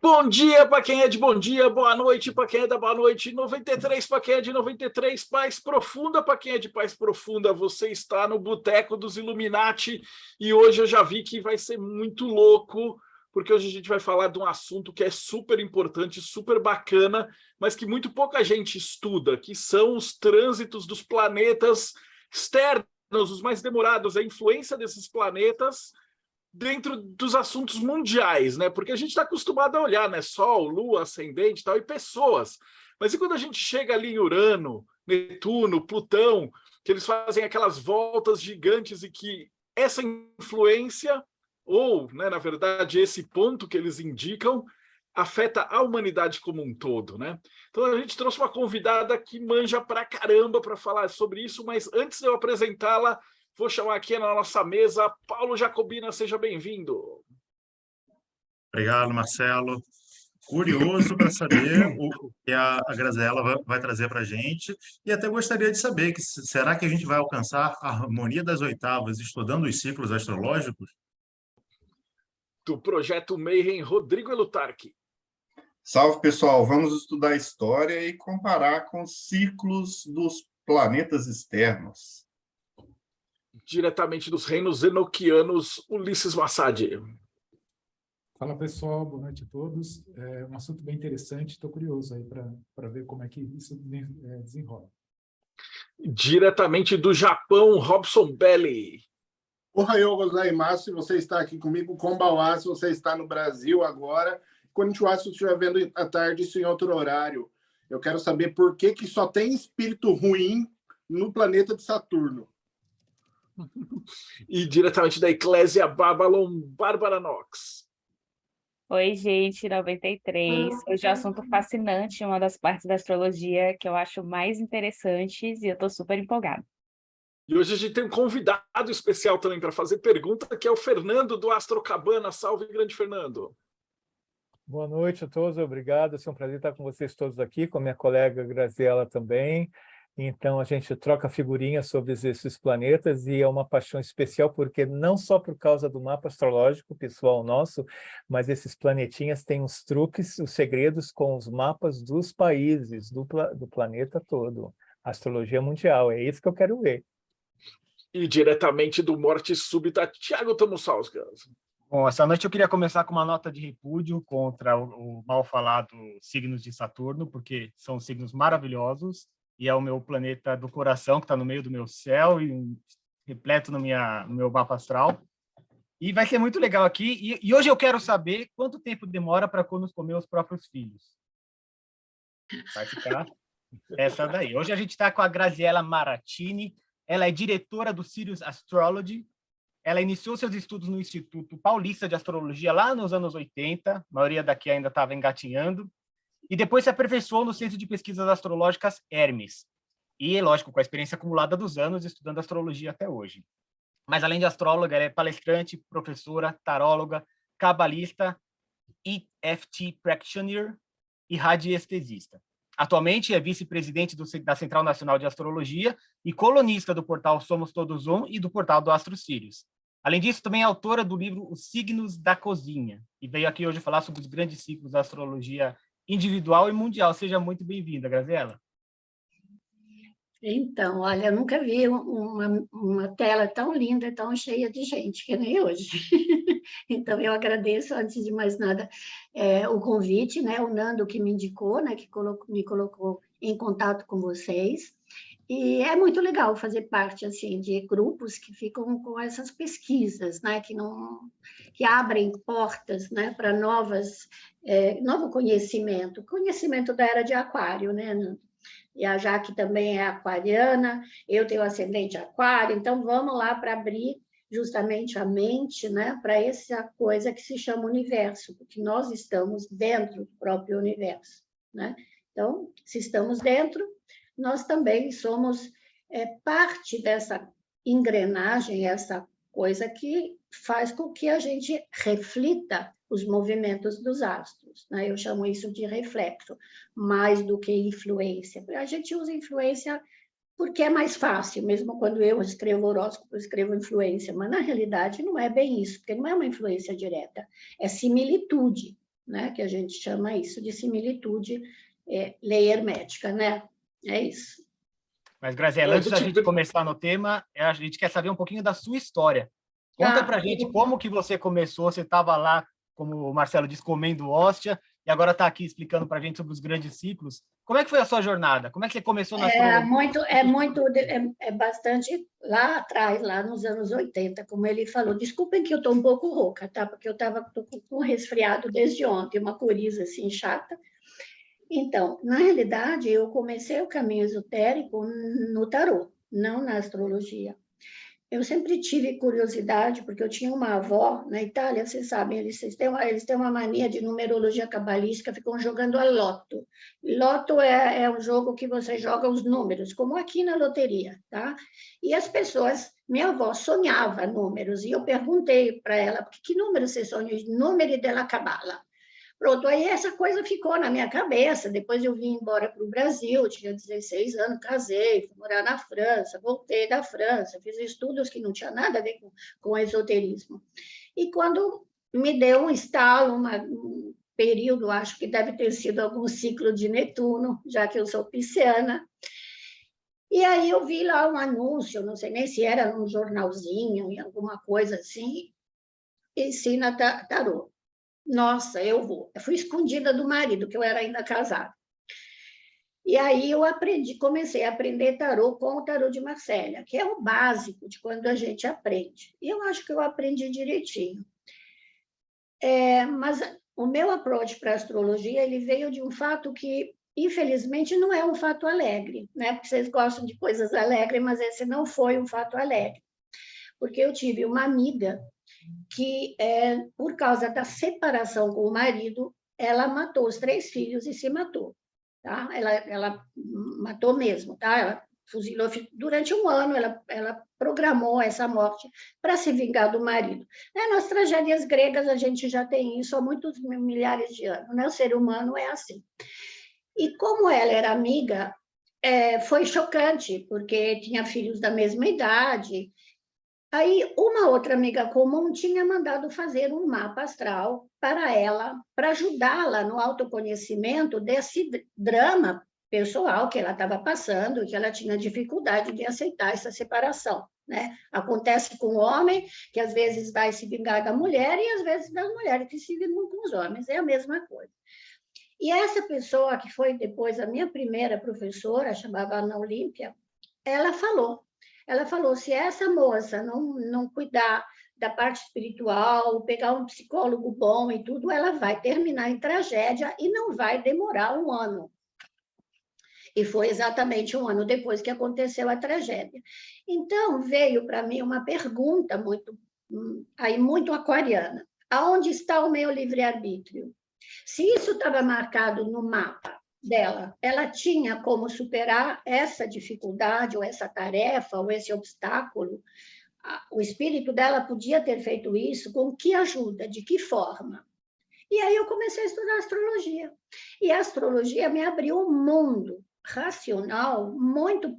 Bom dia para quem é de bom dia, boa noite para quem é da boa noite, 93 para quem é de 93, paz profunda para quem é de paz profunda. Você está no Boteco dos Illuminati e hoje eu já vi que vai ser muito louco, porque hoje a gente vai falar de um assunto que é super importante, super bacana, mas que muito pouca gente estuda, que são os trânsitos dos planetas externos, os mais demorados, a influência desses planetas dentro dos assuntos mundiais, né? Porque a gente está acostumado a olhar, né? Sol, Lua, ascendente e tal, e pessoas. Mas e quando a gente chega ali em Urano, Netuno, Plutão, que eles fazem aquelas voltas gigantes e que essa influência, ou, né, na verdade, esse ponto que eles indicam, afeta a humanidade como um todo, né? Então a gente trouxe uma convidada que manja pra caramba para falar sobre isso, mas antes de eu apresentá-la, vou chamar aqui na nossa mesa Paulo Jacobina, seja bem-vindo. Obrigado, Marcelo. Curioso para saber o que a Graziella vai trazer para a gente e até gostaria de saber que será que a gente vai alcançar a harmonia das oitavas estudando os ciclos astrológicos? Do Projeto Mayhem, Rodrigo Elutarque. Salve, pessoal! Vamos estudar a história e comparar com os ciclos dos planetas externos. Diretamente dos reinos enoquianos, Ulisses Massad. Fala, pessoal, boa noite a todos. É um assunto bem interessante, estou curioso aí para ver como é que isso desenrola. Diretamente do Japão, Robson Belli. Ohayou gozaimasu, se você está aqui comigo, Konbanwa, se você está no Brasil agora, Konnichiwa, se você estiver vendo à tarde, isso em outro horário. Eu quero saber por que só tem espírito ruim no planeta de Saturno. E diretamente da Eclésia Babylon, Bárbara Knox. Oi, gente, 93. Hoje é um assunto fascinante, uma das partes da astrologia que eu acho mais interessantes e eu estou super empolgada. E hoje a gente tem um convidado especial também para fazer pergunta, que é o Fernando do Astrocabana. Salve, grande Fernando. Boa noite a todos, obrigado. É um prazer estar com vocês todos aqui, com a minha colega Graziella também. Então, a gente troca figurinhas sobre esses planetas e é uma paixão especial, porque não só por causa do mapa astrológico pessoal nosso, mas esses planetinhas têm os truques, os segredos com os mapas dos países, do planeta todo. Astrologia mundial, é isso que eu quero ver. E diretamente do Morte Súbita, Thiago Tomussauskas. Bom, essa noite eu queria começar com uma nota de repúdio contra o mal falado signos de Saturno, porque são signos maravilhosos, e é o meu planeta do coração, que está no meio do meu céu, e repleto no meu mapa astral. E vai ser muito legal aqui. E hoje eu quero saber quanto tempo demora para nos comer os próprios filhos. Vai ficar essa daí. Hoje a gente está com a Graziella Maratini. Ela é diretora do Sirius Astrology. Ela iniciou seus estudos no Instituto Paulista de Astrologia lá nos anos 80. A maioria daqui ainda estava engatinhando. E depois se aperfeiçoou no Centro de Pesquisas Astrológicas Hermes. E, lógico, com a experiência acumulada dos anos, estudando astrologia até hoje. Mas, além de astróloga, ela é palestrante, professora, taróloga, cabalista, EFT practitioner e radiestesista. Atualmente é vice-presidente da Central Nacional de Astrologia e colunista do portal Somos Todos Um e do portal do Astro Sirius. Além disso, também é autora do livro Os Signos da Cozinha. E veio aqui hoje falar sobre os grandes ciclos da astrologia individual e mundial. Seja muito bem-vinda, Graziella. Então, olha, eu nunca vi uma tela tão linda, tão cheia de gente, que nem hoje. Então, eu agradeço, antes de mais nada, o convite, né? O Nando que me indicou, né? Que me colocou em contato com vocês. E é muito legal fazer parte assim de grupos que ficam com essas pesquisas, né? Que abrem portas, né? Para novo conhecimento da era de Aquário, né? E a Jaque também é aquariana, eu tenho ascendente aquário, então vamos lá para abrir justamente a mente, né, para essa coisa que se chama universo, porque nós estamos dentro do próprio universo, né? Então, se estamos dentro, nós também somos parte dessa engrenagem, essa coisa que faz com que a gente reflita os movimentos dos astros, né? Eu chamo isso de reflexo, mais do que influência. A gente usa influência porque é mais fácil, mesmo quando eu escrevo horóscopo, eu escrevo influência, mas na realidade não é bem isso, porque não é uma influência direta, é similitude, né? Que a gente chama isso de similitude, lei hermética, né? É isso. Mas, Graziela, antes da gente começar no tema, a gente quer saber um pouquinho da sua história. Conta pra gente como que você começou, você estava lá, como o Marcelo disse, comendo hóstia, e agora está aqui explicando para a gente sobre os grandes ciclos. Como é que foi a sua jornada? Como é que você começou na astrologia? É bastante lá atrás, lá nos anos 80, como ele falou. Desculpem que eu estou um pouco rouca, tá? Porque eu estava com um resfriado desde ontem, uma coriza assim chata. Então, na realidade, eu comecei o caminho esotérico no tarô, não na astrologia. Eu sempre tive curiosidade, porque eu tinha uma avó na Itália, vocês sabem, eles têm uma mania de numerologia cabalística, ficam jogando a loto. Loto é um jogo que você joga os números, como aqui na loteria, tá? E as pessoas, minha avó sonhava números, e eu perguntei para ela, que número você sonha? Número della Cabala. Pronto, aí essa coisa ficou na minha cabeça. Depois eu vim embora para o Brasil, tinha 16 anos, casei, fui morar na França, voltei da França, fiz estudos que não tinha nada a ver com esoterismo. E quando me deu um estalo, um período, acho que deve ter sido algum ciclo de Netuno, já que eu sou pisciana, e aí eu vi lá um anúncio, não sei nem se era num jornalzinho, em alguma coisa assim, ensina tarô. Nossa, eu vou. Eu fui escondida do marido, que eu era ainda casada. E aí eu comecei a aprender tarô com o tarô de Marcélia, que é o básico de quando a gente aprende. E eu acho que eu aprendi direitinho. Mas o meu approach para a astrologia, ele veio de um fato que, infelizmente, não é um fato alegre, né? Porque vocês gostam de coisas alegres, mas esse não foi um fato alegre. Porque eu tive uma amiga que, por causa da separação com o marido, ela matou os 3 filhos e se matou. Tá? Ela matou mesmo. Tá? Ela fuzilou. Durante um ano, ela programou essa morte para se vingar do marido. Nas tragédias gregas, a gente já tem isso há muitos milhares de anos. Né? O ser humano é assim. E como ela era amiga, foi chocante, porque tinha filhos da mesma idade. Aí, uma outra amiga comum tinha mandado fazer um mapa astral para ela, para ajudá-la no autoconhecimento desse drama pessoal que ela estava passando, que ela tinha dificuldade de aceitar essa separação. Né? Acontece com o homem, que às vezes vai se vingar da mulher, e às vezes das mulheres que se vingam com os homens, é a mesma coisa. E essa pessoa, que foi depois a minha primeira professora, chamava Ana Olímpia, ela falou, se essa moça não cuidar da parte espiritual, pegar um psicólogo bom e tudo, ela vai terminar em tragédia e não vai demorar um ano. E foi exatamente um ano depois que aconteceu a tragédia. Então, veio para mim uma pergunta muito aquariana. Aonde está o meu livre-arbítrio? Se isso estava marcado no mapa dela, ela tinha como superar essa dificuldade, ou essa tarefa, ou esse obstáculo. O espírito dela podia ter feito isso, com que ajuda, de que forma? E aí eu comecei a estudar astrologia. E a astrologia me abriu um mundo racional muito,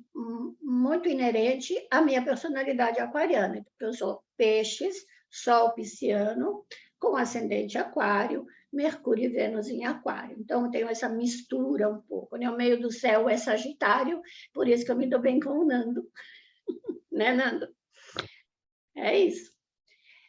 muito inerente à minha personalidade aquariana, porque eu sou peixes, sol pisciano, com ascendente aquário, Mercúrio e Vênus em aquário. Então, eu tenho essa mistura um pouco. Né? O meio do céu é Sagitário, por isso que eu me dou bem com o Nando. Né, Nando? É isso.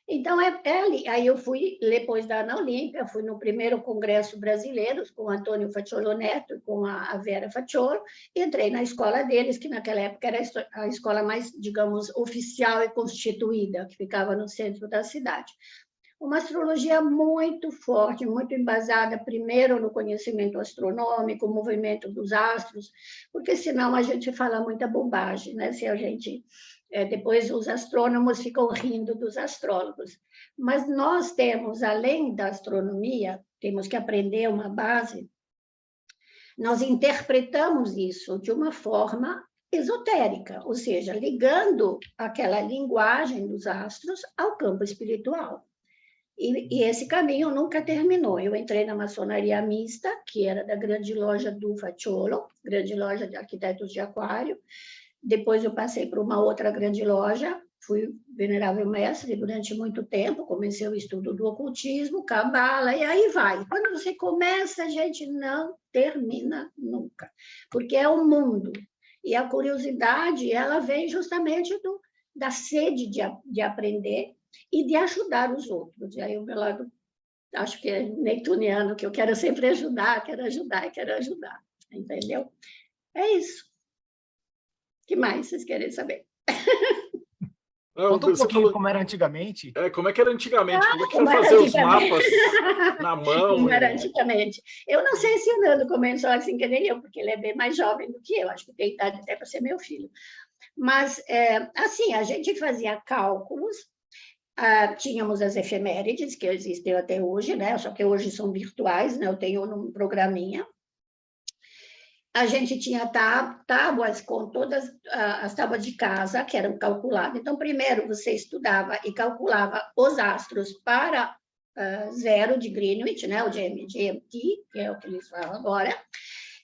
Então, ali. Aí eu fui, depois da Ana Olímpia, fui no primeiro congresso brasileiro, com o Antônio Facciolo Neto, com a Vera Facciolo, e entrei na escola deles, que naquela época era a escola mais, digamos, oficial e constituída, que ficava no centro da cidade. Uma astrologia muito forte, muito embasada, primeiro no conhecimento astronômico, o movimento dos astros, porque senão a gente fala muita bobagem, né? Se a gente... depois os astrônomos ficam rindo dos astrólogos. Mas nós temos, além da astronomia, temos que aprender uma base, nós interpretamos isso de uma forma esotérica, ou seja, ligando aquela linguagem dos astros ao campo espiritual. E esse caminho nunca terminou. Eu entrei na maçonaria mista, que era da grande loja do Facciolo, grande loja de arquitetos de aquário. Depois eu passei para uma outra grande loja, fui venerável mestre durante muito tempo, comecei o estudo do ocultismo, cabala, e aí vai. Quando você começa, a gente não termina nunca, porque é o mundo. E a curiosidade, ela vem justamente da sede de aprender e de ajudar os outros. E aí o meu lado, acho que é neptuniano, que eu quero sempre ajudar, quero ajudar e quero ajudar. Entendeu? É isso. O que mais vocês querem saber? Conta um pouquinho como era antigamente. Como é que era antigamente? Como é que Como foi era fazer os antigamente? mapas na mão? Como era antigamente. Eu não sei se o Nando começou assim que nem eu, porque ele é bem mais jovem do que eu, acho que tem idade até para ser meu filho. Mas, assim, a gente fazia cálculos, tínhamos as efemérides, que existem até hoje, né? Só que hoje são virtuais, né? Eu tenho num programinha. A gente tinha tábuas com todas as tábuas de casa, que eram calculadas. Então, primeiro você estudava e calculava os astros para zero de Greenwich, né? O GMT, que é o que eles falam agora.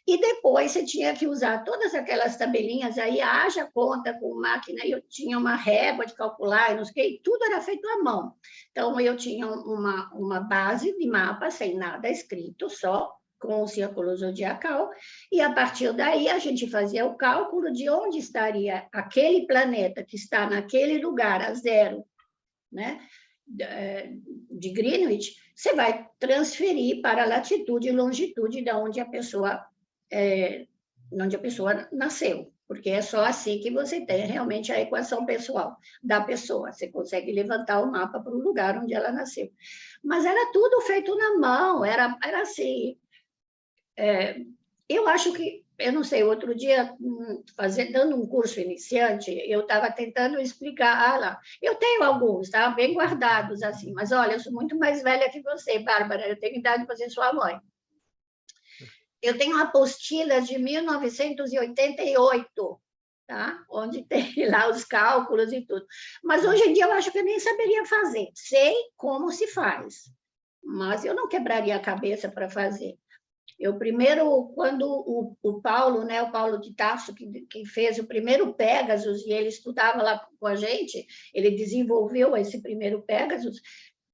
E depois você tinha que usar todas aquelas tabelinhas aí, haja conta com máquina, eu tinha uma régua de calcular, não sei o que, tudo era feito à mão. Então, eu tinha uma base de mapa, sem nada escrito, só com o círculo zodiacal, e a partir daí a gente fazia o cálculo de onde estaria aquele planeta que está naquele lugar a zero, né, de Greenwich, você vai transferir para a latitude e longitude de onde a pessoa nasceu, porque é só assim que você tem realmente a equação pessoal da pessoa, você consegue levantar o mapa para o lugar onde ela nasceu. Mas era tudo feito na mão, era assim. Eu acho que, eu não sei, outro dia, dando um curso iniciante, eu estava tentando explicar, lá, eu tenho alguns, tá? Bem guardados, assim, mas olha, eu sou muito mais velha que você, Bárbara, eu tenho idade para ser sua mãe. Eu tenho apostilas de 1988, tá? Onde tem lá os cálculos e tudo. Mas hoje em dia eu acho que eu nem saberia fazer. Sei como se faz, mas eu não quebraria a cabeça para fazer. Eu primeiro, quando o Paulo, né, o Paulo de Tarso, que fez o primeiro Pegasus, e ele estudava lá com a gente, ele desenvolveu esse primeiro Pegasus,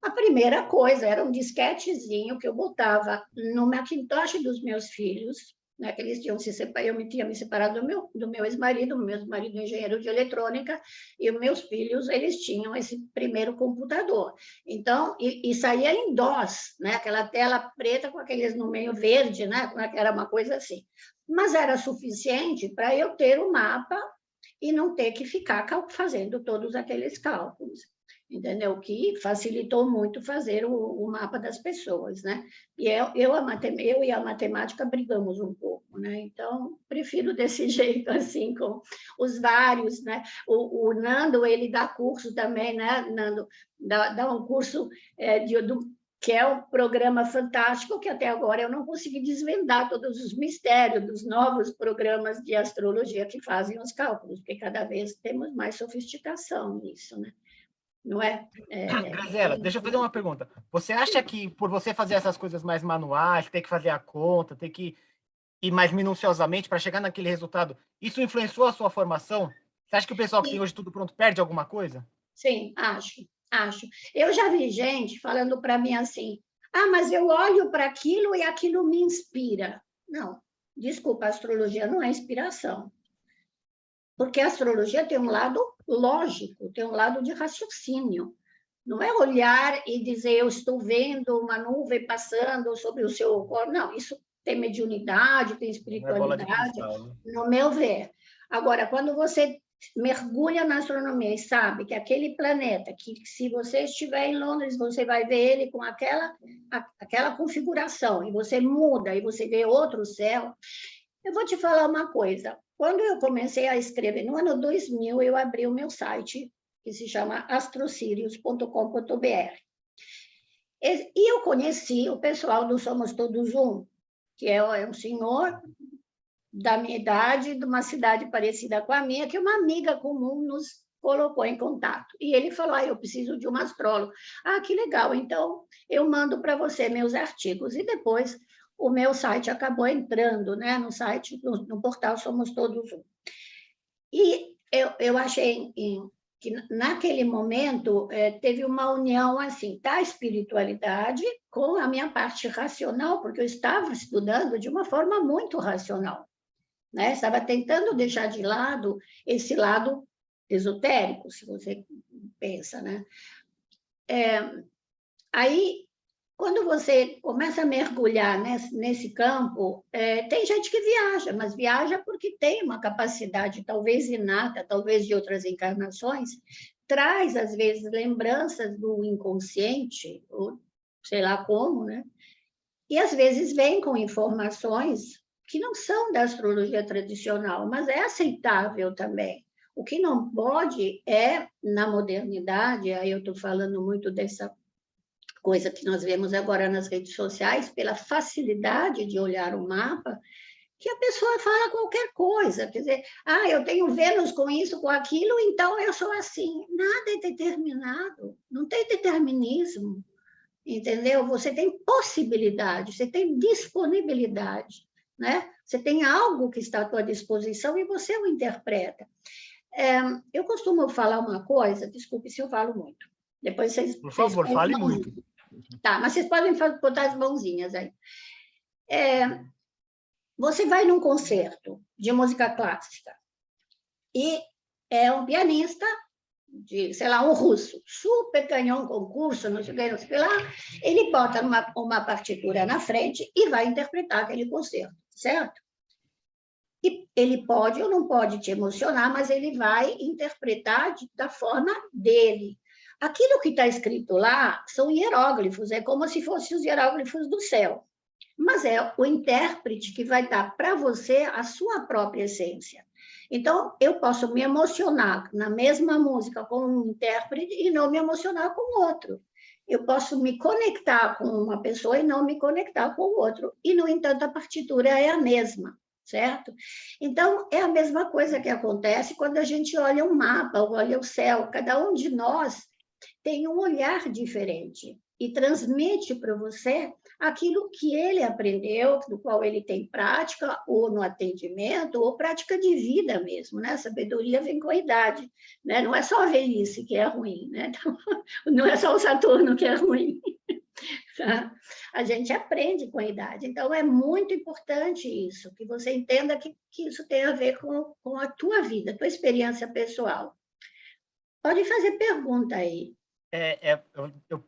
a primeira coisa era um disquetezinho que eu botava no Macintosh dos meus filhos, né, que eles tinham eu tinha me separado do meu ex-marido, meu ex-marido é engenheiro de eletrônica, e os meus filhos, eles tinham esse primeiro computador. Então, e saía em DOS, né, aquela tela preta com aqueles no meio verde, né, era uma coisa assim. Mas era suficiente para eu ter o mapa e não ter que ficar fazendo todos aqueles cálculos. Entendeu? Que facilitou muito fazer o mapa das pessoas, né? E eu e a matemática brigamos um pouco, né? Então, prefiro desse jeito, assim, com os vários, né? O Nando, ele dá curso também, né, Nando? Dá um curso que é um programa fantástico, que até agora eu não consegui desvendar todos os mistérios dos novos programas de astrologia que fazem os cálculos, porque cada vez temos mais sofisticação nisso, né? Não é? Graziela, deixa eu fazer uma pergunta. Você acha que por você fazer essas coisas mais manuais, ter que fazer a conta, ter que ir mais minuciosamente para chegar naquele resultado, isso influenciou a sua formação? Você acha que o pessoal que tem hoje tudo pronto perde alguma coisa? Sim, acho. Eu já vi gente falando para mim assim, mas eu olho para aquilo e aquilo me inspira. Não, desculpa, a astrologia não é inspiração. Porque a astrologia tem um lado lógico, tem um lado de raciocínio. Não é olhar e dizer, eu estou vendo uma nuvem passando sobre o seu corpo. Não, isso tem mediunidade, tem espiritualidade, no meu ver. Agora, quando você mergulha na astronomia e sabe que aquele planeta, que se você estiver em Londres, você vai ver ele com aquela configuração, e você muda, e você vê outro céu. Eu vou te falar uma coisa. Quando eu comecei a escrever, no ano 2000, eu abri o meu site, que se chama astrocírios.com.br. E eu conheci o pessoal do Somos Todos Um, que é um senhor da minha idade, de uma cidade parecida com a minha, que uma amiga comum nos colocou em contato. E ele falou, eu preciso de um astrólogo. Que legal, então eu mando para você meus artigos. E depois o meu site acabou entrando, né, no site, no portal Somos Todos Um. E eu achei que naquele momento teve uma união assim da espiritualidade com a minha parte racional, porque eu estava estudando de uma forma muito racional, né? Estava tentando deixar de lado esse lado esotérico, se você pensa, né? Aí, quando você começa a mergulhar nesse campo, tem gente que viaja, mas viaja porque tem uma capacidade, talvez inata, talvez de outras encarnações, traz, às vezes, lembranças do inconsciente, ou sei lá como, né? E, às vezes, vem com informações que não são da astrologia tradicional, mas é aceitável também. O que não pode é, na modernidade, aí eu estou falando muito dessa coisa que nós vemos agora nas redes sociais, pela facilidade de olhar o mapa, que a pessoa fala qualquer coisa, quer dizer, eu tenho Vênus com isso, com aquilo, então eu sou assim. Nada é determinado, não tem determinismo, entendeu? Você tem possibilidade, você tem disponibilidade, né? Você tem algo que está à tua disposição e você o interpreta. Eu costumo falar uma coisa, desculpe se eu falo muito, depois vocês... Por favor, fale muito. Tá, mas vocês podem botar as mãozinhas aí. Você vai num concerto de música clássica e é um pianista, sei lá, um russo, super canhão, concurso, não sei o que lá, ele bota uma partitura na frente e vai interpretar aquele concerto, certo? E ele pode ou não pode te emocionar, mas ele vai interpretar da forma dele. Aquilo que está escrito lá são hieróglifos, é como se fossem os hieróglifos do céu. Mas é o intérprete que vai dar para você a sua própria essência. Então, eu posso me emocionar na mesma música com um intérprete e não me emocionar com outro. Eu posso me conectar com uma pessoa e não me conectar com o outro. E, no entanto, a partitura é a mesma, certo? Então, é a mesma coisa que acontece quando a gente olha um mapa, olha o céu. Cada um de nós tem um olhar diferente e transmite para você aquilo que ele aprendeu, do qual ele tem prática, ou no atendimento, ou prática de vida mesmo, né? A sabedoria vem com a idade, né? Não é só a velhice que é ruim, né? Então, não é só o Saturno que é ruim. Tá? A gente aprende com a idade. Então, é muito importante isso, que você entenda que isso tem a ver com a tua vida, a tua experiência pessoal. Pode fazer pergunta aí.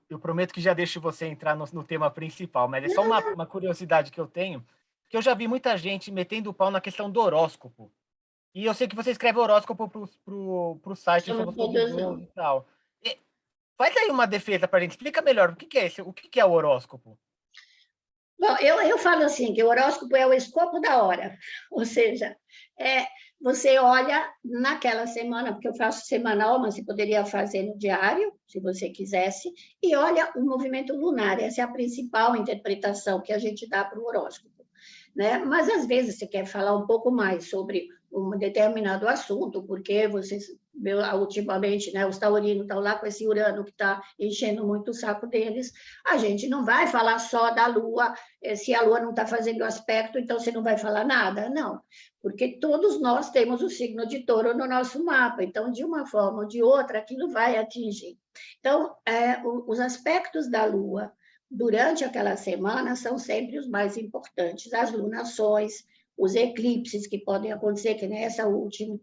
Eu prometo que já deixo você entrar no tema principal, mas é só uma curiosidade que eu tenho, que eu já vi muita gente metendo o pau na questão do horóscopo. E eu sei que você escreve horóscopo pro site Somos Todos Um e tal. Faz aí uma defesa para a gente, explica melhor o que é isso, o que é o horóscopo. Bom, eu falo assim, que o horóscopo é o escopo da hora, ou seja, você olha naquela semana, porque eu faço semanal, mas você poderia fazer no diário, se você quisesse, e olha o movimento lunar, essa é a principal interpretação que a gente dá para o horóscopo, né? Mas, às vezes, você quer falar um pouco mais sobre um determinado assunto, porque vocês, ultimamente, né, os taurinos estão lá com esse Urano que está enchendo muito o saco deles, a gente não vai falar só da Lua, se a Lua não está fazendo aspecto, então você não vai falar nada, não, porque todos nós temos o signo de Touro no nosso mapa, então, de uma forma ou de outra, aquilo vai atingir. Então, os aspectos da Lua durante aquela semana são sempre os mais importantes, as lunações, os eclipses que podem acontecer, que nessa última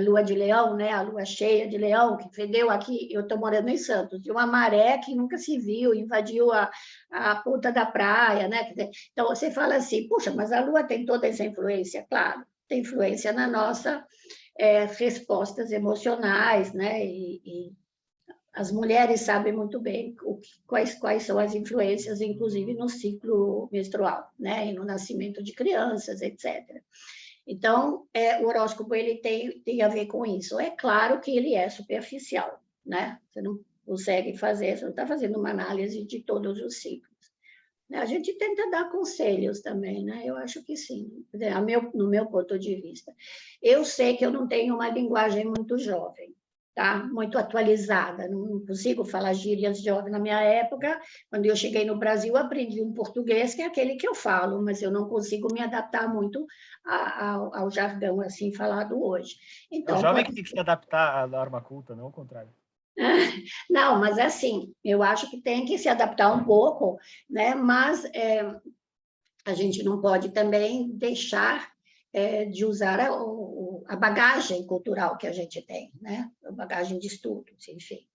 lua de leão, né, a lua cheia de leão, que fedeu aqui, eu estou morando em Santos, de uma maré que nunca se viu, invadiu a ponta da praia, né? Então, você fala assim, puxa, mas a lua tem toda essa influência? Claro, tem influência na nossa respostas emocionais, né? E as mulheres sabem muito bem quais são as influências, inclusive no ciclo menstrual, né? E no nascimento de crianças, etc. Então, o horóscopo ele tem a ver com isso. É claro que ele é superficial, né? Você não consegue fazer, você não está fazendo uma análise de todos os ciclos. A gente tenta dar conselhos também, né? Eu acho que sim, no meu ponto de vista. Eu sei que eu não tenho uma linguagem muito jovem, tá? Muito atualizada. Não consigo falar gírias na minha época. Quando eu cheguei no Brasil, aprendi um português que é aquele que eu falo, mas eu não consigo me adaptar muito ao jargão assim falado hoje. Então, o jovem que tem que se adaptar à norma culta, não ao contrário. Não, mas assim, eu acho que tem que se adaptar um pouco, né? Mas a gente não pode também deixar de usar a bagagem cultural que a gente tem, né? A bagagem de estudos, enfim.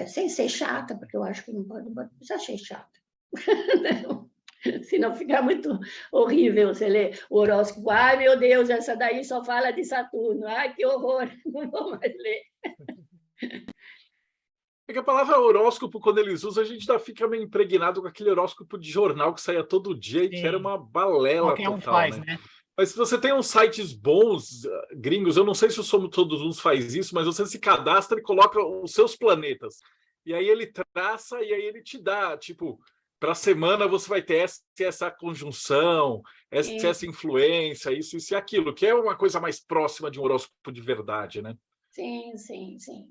Sem ser chata, porque eu acho que não precisa ser chata. Senão fica muito horrível você ler o horóscopo. Ai, meu Deus, essa daí só fala de Saturno. Ai, que horror, não vou mais ler. É que a palavra horóscopo, quando eles usam, a gente já fica meio impregnado com aquele horóscopo de jornal que saía todo dia e que era uma balela Qualquer total, um faz, né? Mas se você tem uns sites bons, gringos, eu não sei se o Somos Todos Uns faz isso, mas você se cadastra e coloca os seus planetas. E aí ele traça e aí ele te dá, tipo, para a semana você vai ter essa conjunção, essa influência, isso e aquilo, que é uma coisa mais próxima de um horóscopo de verdade, né? Sim, sim, sim.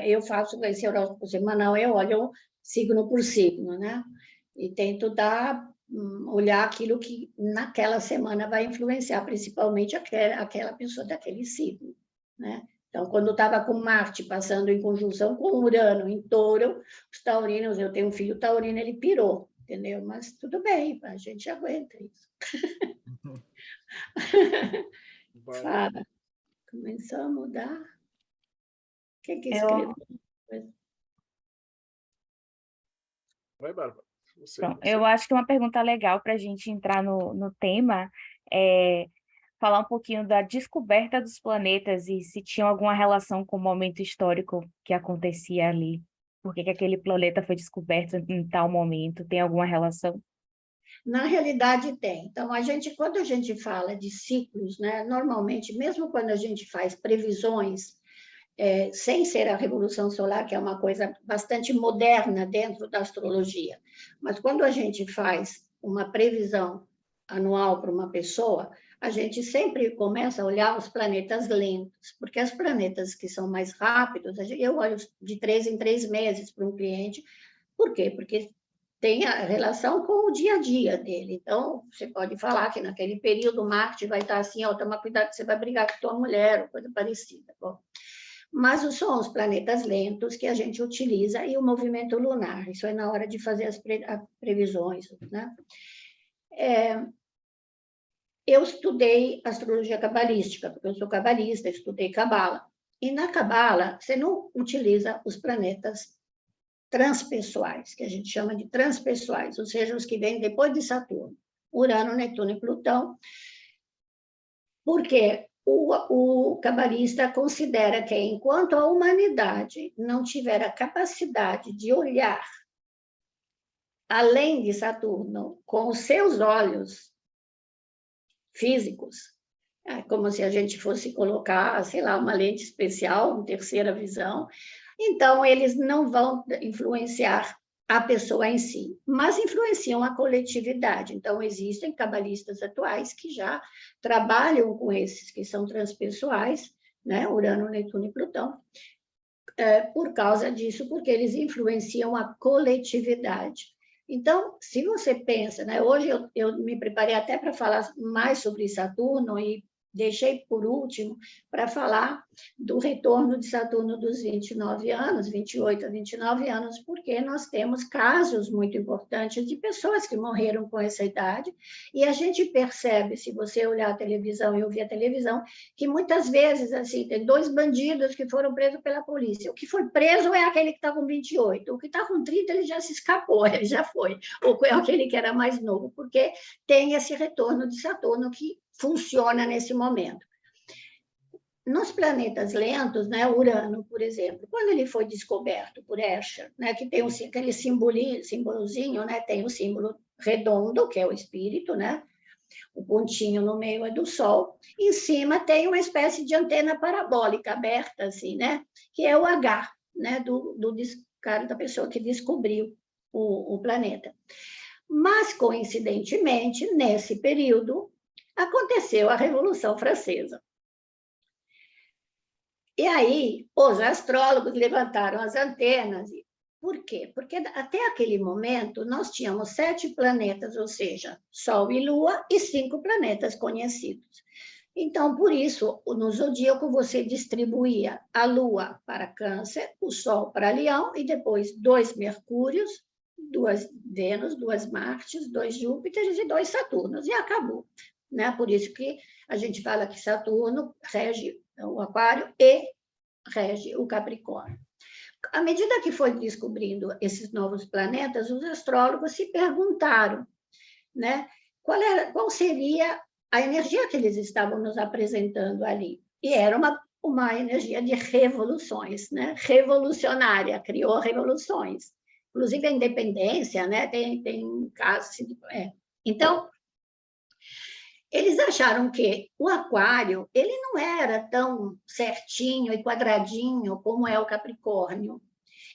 Eu faço esse horóscopo semanal, eu olho signo por signo, né? E tento olhar aquilo que naquela semana vai influenciar, principalmente aquela pessoa daquele signo, né? Então, quando eu estava com Marte passando em conjunção com Urano em Touro, os taurinos, eu tenho um filho taurino, ele pirou, entendeu? Mas tudo bem, a gente aguenta isso. Fala, começou a mudar. Quem que escreveu? Vai, Bárbara. Eu acho que uma pergunta legal para a gente entrar no tema é falar um pouquinho da descoberta dos planetas e se tinha alguma relação com o momento histórico que acontecia ali. Por que aquele planeta foi descoberto em tal momento? Tem alguma relação? Na realidade, tem. Então, quando a gente fala de ciclos, né, normalmente, mesmo quando a gente faz previsões, sem ser a Revolução Solar, que é uma coisa bastante moderna dentro da astrologia, mas quando a gente faz uma previsão anual para uma pessoa, a gente sempre começa a olhar os planetas lentos, porque os planetas que são mais rápidos, eu olho de 3 em 3 meses para um cliente. Por quê? Porque tem a relação com o dia a dia dele. Então, você pode falar que naquele período Marte vai estar assim, toma cuidado que você vai brigar com tua mulher, ou coisa parecida. Bom, mas são os planetas lentos que a gente utiliza e o movimento lunar. Isso é na hora de fazer as previsões, né? Eu estudei astrologia cabalística, porque eu sou cabalista, estudei cabala. E na cabala, você não utiliza os planetas transpessoais, que a gente chama de transpessoais, ou seja, os que vêm depois de Saturno, Urano, Netuno e Plutão, porque o cabalista considera que enquanto a humanidade não tiver a capacidade de olhar além de Saturno com os seus olhos físicos, como se a gente fosse colocar, sei lá, uma lente especial, uma terceira visão, então eles não vão influenciar a pessoa em si, mas influenciam a coletividade. Então, existem cabalistas atuais que já trabalham com esses que são transpessoais, né? Urano, Netuno e Plutão, por causa disso, porque eles influenciam a coletividade. Então, se você pensa, né? Hoje eu me preparei até para falar mais sobre Saturno e deixei por último para falar do retorno de Saturno dos 29 anos, 28 a 29 anos, porque nós temos casos muito importantes de pessoas que morreram com essa idade, e a gente percebe, se você olhar a televisão e ouvir a televisão, que muitas vezes, assim, tem 2 bandidos que foram presos pela polícia. O que foi preso é aquele que está com 28, o que está com 30 ele já se escapou, ele já foi, ou é aquele que era mais novo, porque tem esse retorno de Saturno que funciona nesse momento. Nos planetas lentos, né, Urano, por exemplo, quando ele foi descoberto por Escher, né, que tem aquele símbolozinho, né, tem o símbolo redondo, que é o espírito, né, o pontinho no meio é do Sol, em cima tem uma espécie de antena parabólica aberta, assim, né, que é o H, né, do cara, da pessoa que descobriu o planeta. Mas, coincidentemente, nesse período, aconteceu a Revolução Francesa. E aí, os astrólogos levantaram as antenas. Por quê? Porque até aquele momento nós tínhamos 7 planetas, ou seja, Sol e Lua, e 5 planetas conhecidos. Então, por isso, no zodíaco você distribuía a Lua para Câncer, o Sol para Leão, e depois 2 Mercúrios, 2 Vênus, 2 Martes, 2 Júpiteres e 2 Saturnos, e acabou. Né? Por isso que a gente fala que Saturno rege o Aquário e rege o Capricórnio. À medida que foi descobrindo esses novos planetas, os astrólogos se perguntaram, né, qual seria a energia que eles estavam nos apresentando ali. E era uma energia de revoluções, né, revolucionária, criou revoluções. Inclusive a independência, né, tem casos... Então, eles acharam que o Aquário ele não era tão certinho e quadradinho como é o Capricórnio.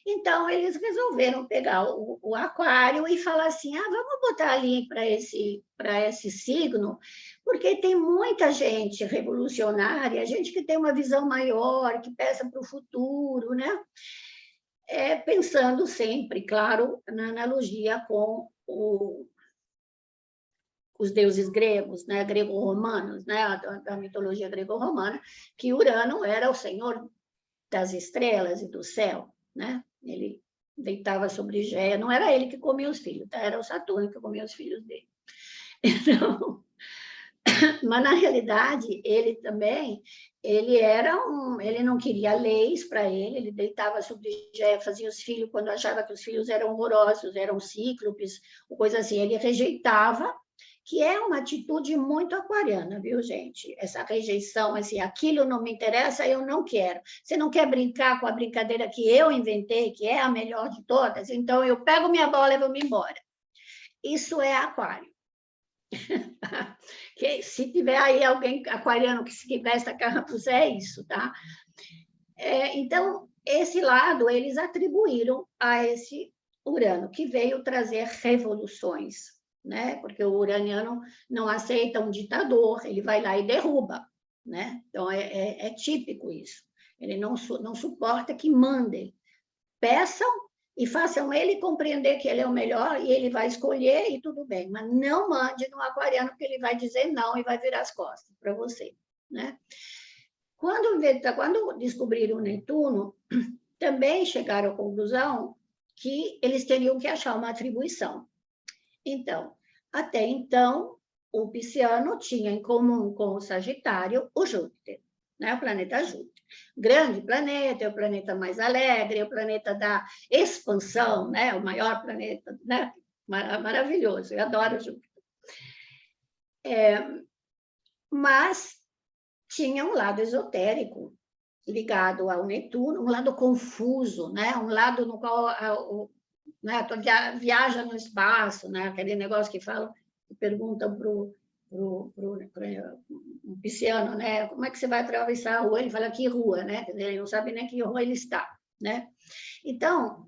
Então, eles resolveram pegar o Aquário e falar assim, vamos botar ali para esse signo, porque tem muita gente revolucionária, gente que tem uma visão maior, que pensa para o futuro, né? Pensando sempre, claro, na analogia com os deuses gregos, né, grego-romanos, né, da mitologia grego-romana, que Urano era o senhor das estrelas e do céu, né? Ele deitava sobre Géia, não era ele que comia os filhos, tá? Era o Saturno que comia os filhos dele. Então, mas na realidade ele também, ele não queria leis para ele deitava sobre Géia, fazia os filhos quando achava que os filhos eram horrorosos, eram cíclopes, coisa assim, ele rejeitava, que é uma atitude muito aquariana, viu, gente? Essa rejeição, assim, aquilo não me interessa, eu não quero. Você não quer brincar com a brincadeira que eu inventei, que é a melhor de todas? Então, eu pego minha bola e vou-me embora. Isso é aquário. Que, se tiver aí alguém aquariano que veste a carrapuça, é isso, tá? Então, esse lado eles atribuíram a esse Urano, que veio trazer revoluções, né? Porque o uraniano não aceita um ditador, ele vai lá e derruba, né? Então, é típico isso. Ele não suporta que mandem. Peçam e façam ele compreender que ele é o melhor e ele vai escolher e tudo bem, mas não mande no aquariano, porque ele vai dizer não e vai virar as costas para você, né? Quando descobriram o Netuno, também chegaram à conclusão que eles teriam que achar uma atribuição. Então, até então, o Pisciano tinha em comum com o Sagitário o Júpiter, né? O planeta Júpiter. Grande planeta, é o planeta mais alegre, é o planeta da expansão, né? O maior planeta, né? Maravilhoso, eu adoro Júpiter. Mas tinha um lado esotérico ligado ao Netuno, um lado confuso, né? Um lado no qual né, viaja no espaço, né? Aquele negócio que falam, que perguntam para um pisciano, né? Como é que você vai atravessar a rua? Ele fala, que rua, né? Quer dizer, ele não sabe nem que rua ele está, né? Então,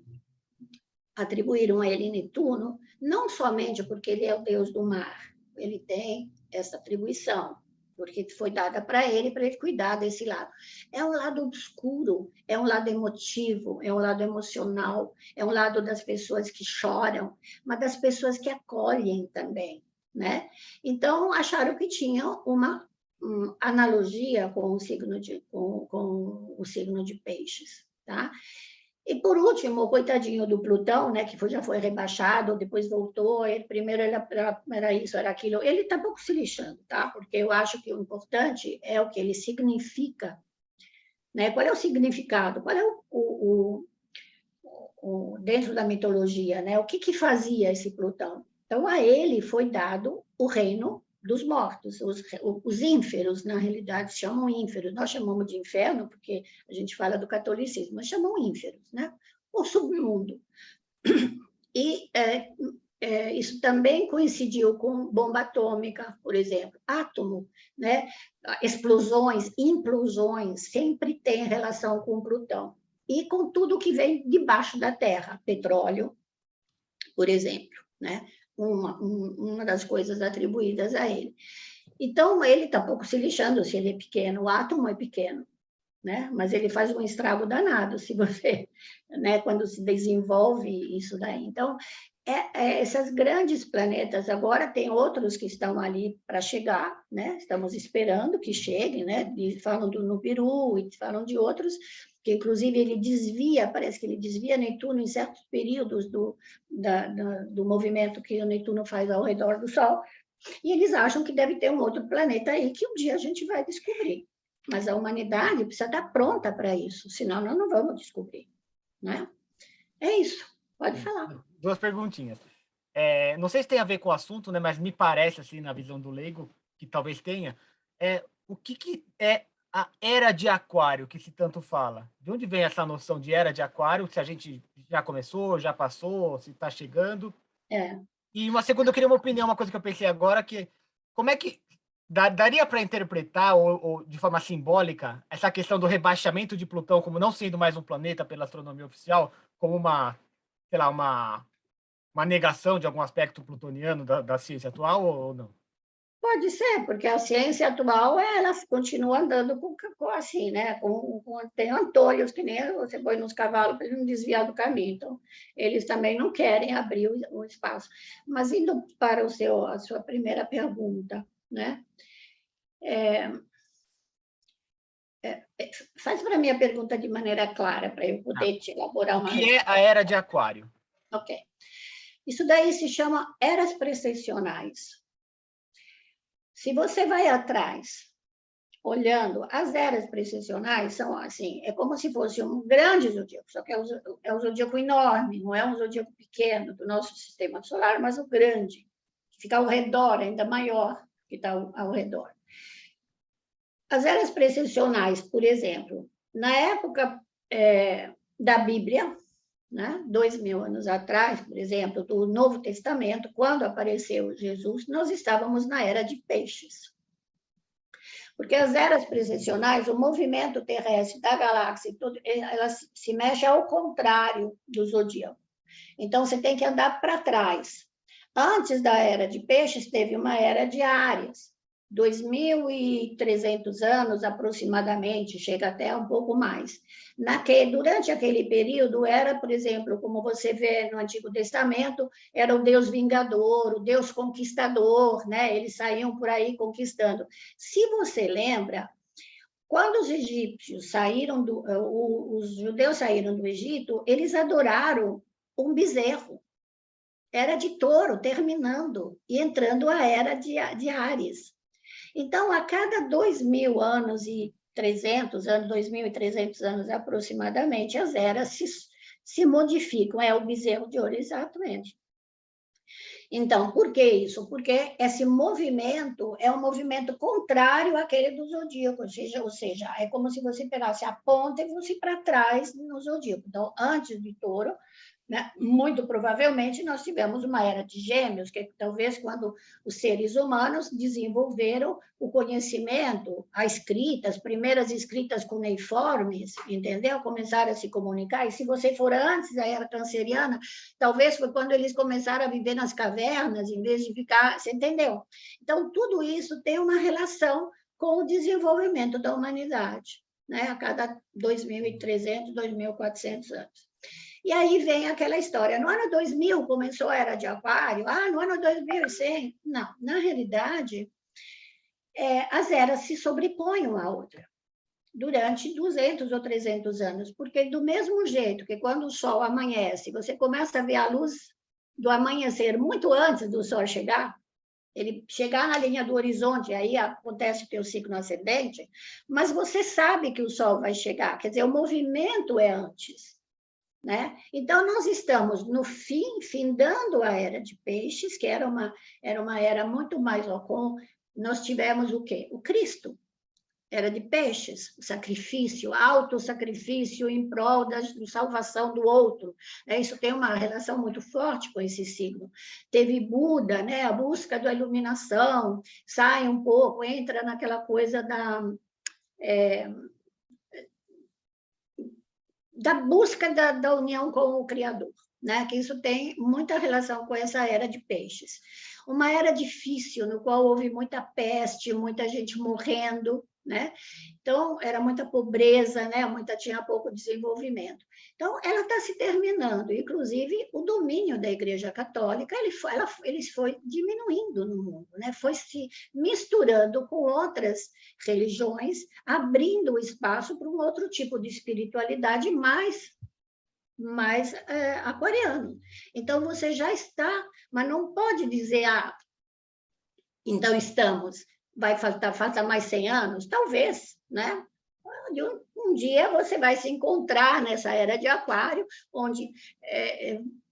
atribuíram a ele Netuno, não somente porque ele é o deus do mar, ele tem essa atribuição, porque foi dada para ele cuidar desse lado. É um lado obscuro, é um lado emotivo, é um lado emocional, é um lado das pessoas que choram, mas das pessoas que acolhem também, né? Então, acharam que tinha uma analogia com o signo de Peixes, tá? E, por último, o coitadinho do Plutão, né, que já foi rebaixado, depois voltou, primeiro era isso, era aquilo. Ele está pouco se lixando, tá? Porque eu acho que o importante é o que ele significa, né? Qual é o significado? Qual é dentro da mitologia, né? O que fazia esse Plutão? Então, a ele foi dado o reino dos mortos, os ínferos, na realidade, se chamam ínferos. Nós chamamos de inferno, porque a gente fala do catolicismo, mas chamam ínferos, né? O submundo. E isso também coincidiu com bomba atômica, por exemplo, átomo, né? Explosões, implosões, sempre tem relação com Plutão. E com tudo que vem debaixo da Terra, petróleo, por exemplo, né? Uma das coisas atribuídas a ele. Então, ele está pouco se lixando se ele é pequeno, o átomo é pequeno, né? Mas ele faz um estrago danado se você, né? Quando se desenvolve isso daí. Então, esses grandes planetas, agora tem outros que estão ali para chegar, né? Estamos esperando que cheguem, né? Falam do Nibiru e falam de outros, que inclusive ele desvia, parece que ele desvia Netuno em certos períodos do movimento que o Netuno faz ao redor do Sol, e eles acham que deve ter um outro planeta aí que um dia a gente vai descobrir. Mas a humanidade precisa estar pronta para isso, senão nós não vamos descobrir, né? É isso, pode falar. 2 perguntinhas. Não sei se tem a ver com o assunto, né, mas me parece, assim, na visão do leigo, que talvez tenha, o que é a Era de Aquário, que se tanto fala? De onde vem essa noção de Era de Aquário? Se a gente já começou, já passou, se está chegando? E uma segunda, eu queria uma opinião, uma coisa que eu pensei agora, que como é que daria para interpretar, ou de forma simbólica, essa questão do rebaixamento de Plutão como não sendo mais um planeta pela astronomia oficial, como sei lá, uma negação de algum aspecto plutoniano da ciência atual, ou não? Pode ser, porque a ciência atual ela continua andando assim, né? Tem antolhos que nem você põe nos cavalos para ele não desviar do caminho. Então, eles também não querem abrir o espaço. Mas indo para a sua primeira pergunta, né? Faz para mim a pergunta de maneira clara, para eu poder te elaborar uma resposta. O que é a Era de Aquário? Ok. Isso daí se chama eras precessionais. Se você vai atrás, olhando, as eras precessionais são assim, é como se fosse um grande zodíaco, só que é um zodíaco enorme, não é um zodíaco pequeno do nosso sistema solar, mas o grande, que fica ao redor, ainda maior que está ao redor. As eras precessionais, por exemplo, na época da Bíblia, né, 2000 anos atrás, por exemplo, do Novo Testamento, quando apareceu Jesus, nós estávamos na era de peixes. Porque as eras precessionais, o movimento terrestre da galáxia, ela se mexe ao contrário do zodíaco. Então, você tem que andar para trás. Antes da era de peixes, teve uma era de Áries, 2.300 anos aproximadamente, chega até um pouco mais. Durante aquele período, era, por exemplo, como você vê no Antigo Testamento, era o Deus vingador, o Deus conquistador, né? Eles saíam por aí conquistando. Se você lembra, quando os egípcios saíram, os judeus saíram do Egito, eles adoraram um bezerro. Era de touro, terminando, e entrando a era de Áries. Então, a cada 2.000 anos e 300 anos, 2.300 anos aproximadamente, as eras se modificam. É o bezerro de ouro, exatamente. Então, por que isso? Porque esse movimento é um movimento contrário àquele do zodíaco, ou seja, é como se você pegasse a ponta e fosse para trás no zodíaco. Então, antes de touro, né, muito provavelmente nós tivemos uma era de gêmeos, que talvez quando os seres humanos desenvolveram o conhecimento, a escrita, as primeiras escritas cuneiformes, entendeu? Começaram a se comunicar, e se você for antes da era canceriana, talvez foi quando eles começaram a viver nas cavernas, em vez de ficar, você entendeu? Então, tudo isso tem uma relação com o desenvolvimento da humanidade, né, a cada 2.300, 2.400 anos. E aí vem aquela história, no ano 2000 começou a Era de Aquário, no ano 2100, não, na realidade, as eras se sobrepõem uma à outra, durante 200 ou 300 anos, porque do mesmo jeito que quando o sol amanhece, você começa a ver a luz do amanhecer muito antes do sol chegar, ele chegar na linha do horizonte, aí acontece o teu ciclo ascendente, mas você sabe que o sol vai chegar, quer dizer, o movimento é antes. Né? Então, nós estamos no findando a era de peixes, que era uma era muito mais nós tivemos o quê? O Cristo, era de peixes, o sacrifício, autossacrifício em prol da salvação do outro. Né? Isso tem uma relação muito forte com esse signo. Teve Buda, né? A busca da iluminação, sai um pouco, entra naquela coisa da busca da união com o Criador, né? Que isso tem muita relação com essa era de peixes. Uma era difícil, no qual houve muita peste, muita gente morrendo, né? Então, era muita pobreza, né? Tinha pouco desenvolvimento. Então, ela está se terminando. Inclusive, o domínio da Igreja Católica ele foi diminuindo no mundo, né? Foi se misturando com outras religiões, abrindo o espaço para um outro tipo de espiritualidade mais aquariano. Então, você já está, mas não pode dizer, então estamos, falta mais 100 anos? Talvez, né? Um dia você vai se encontrar nessa era de aquário, onde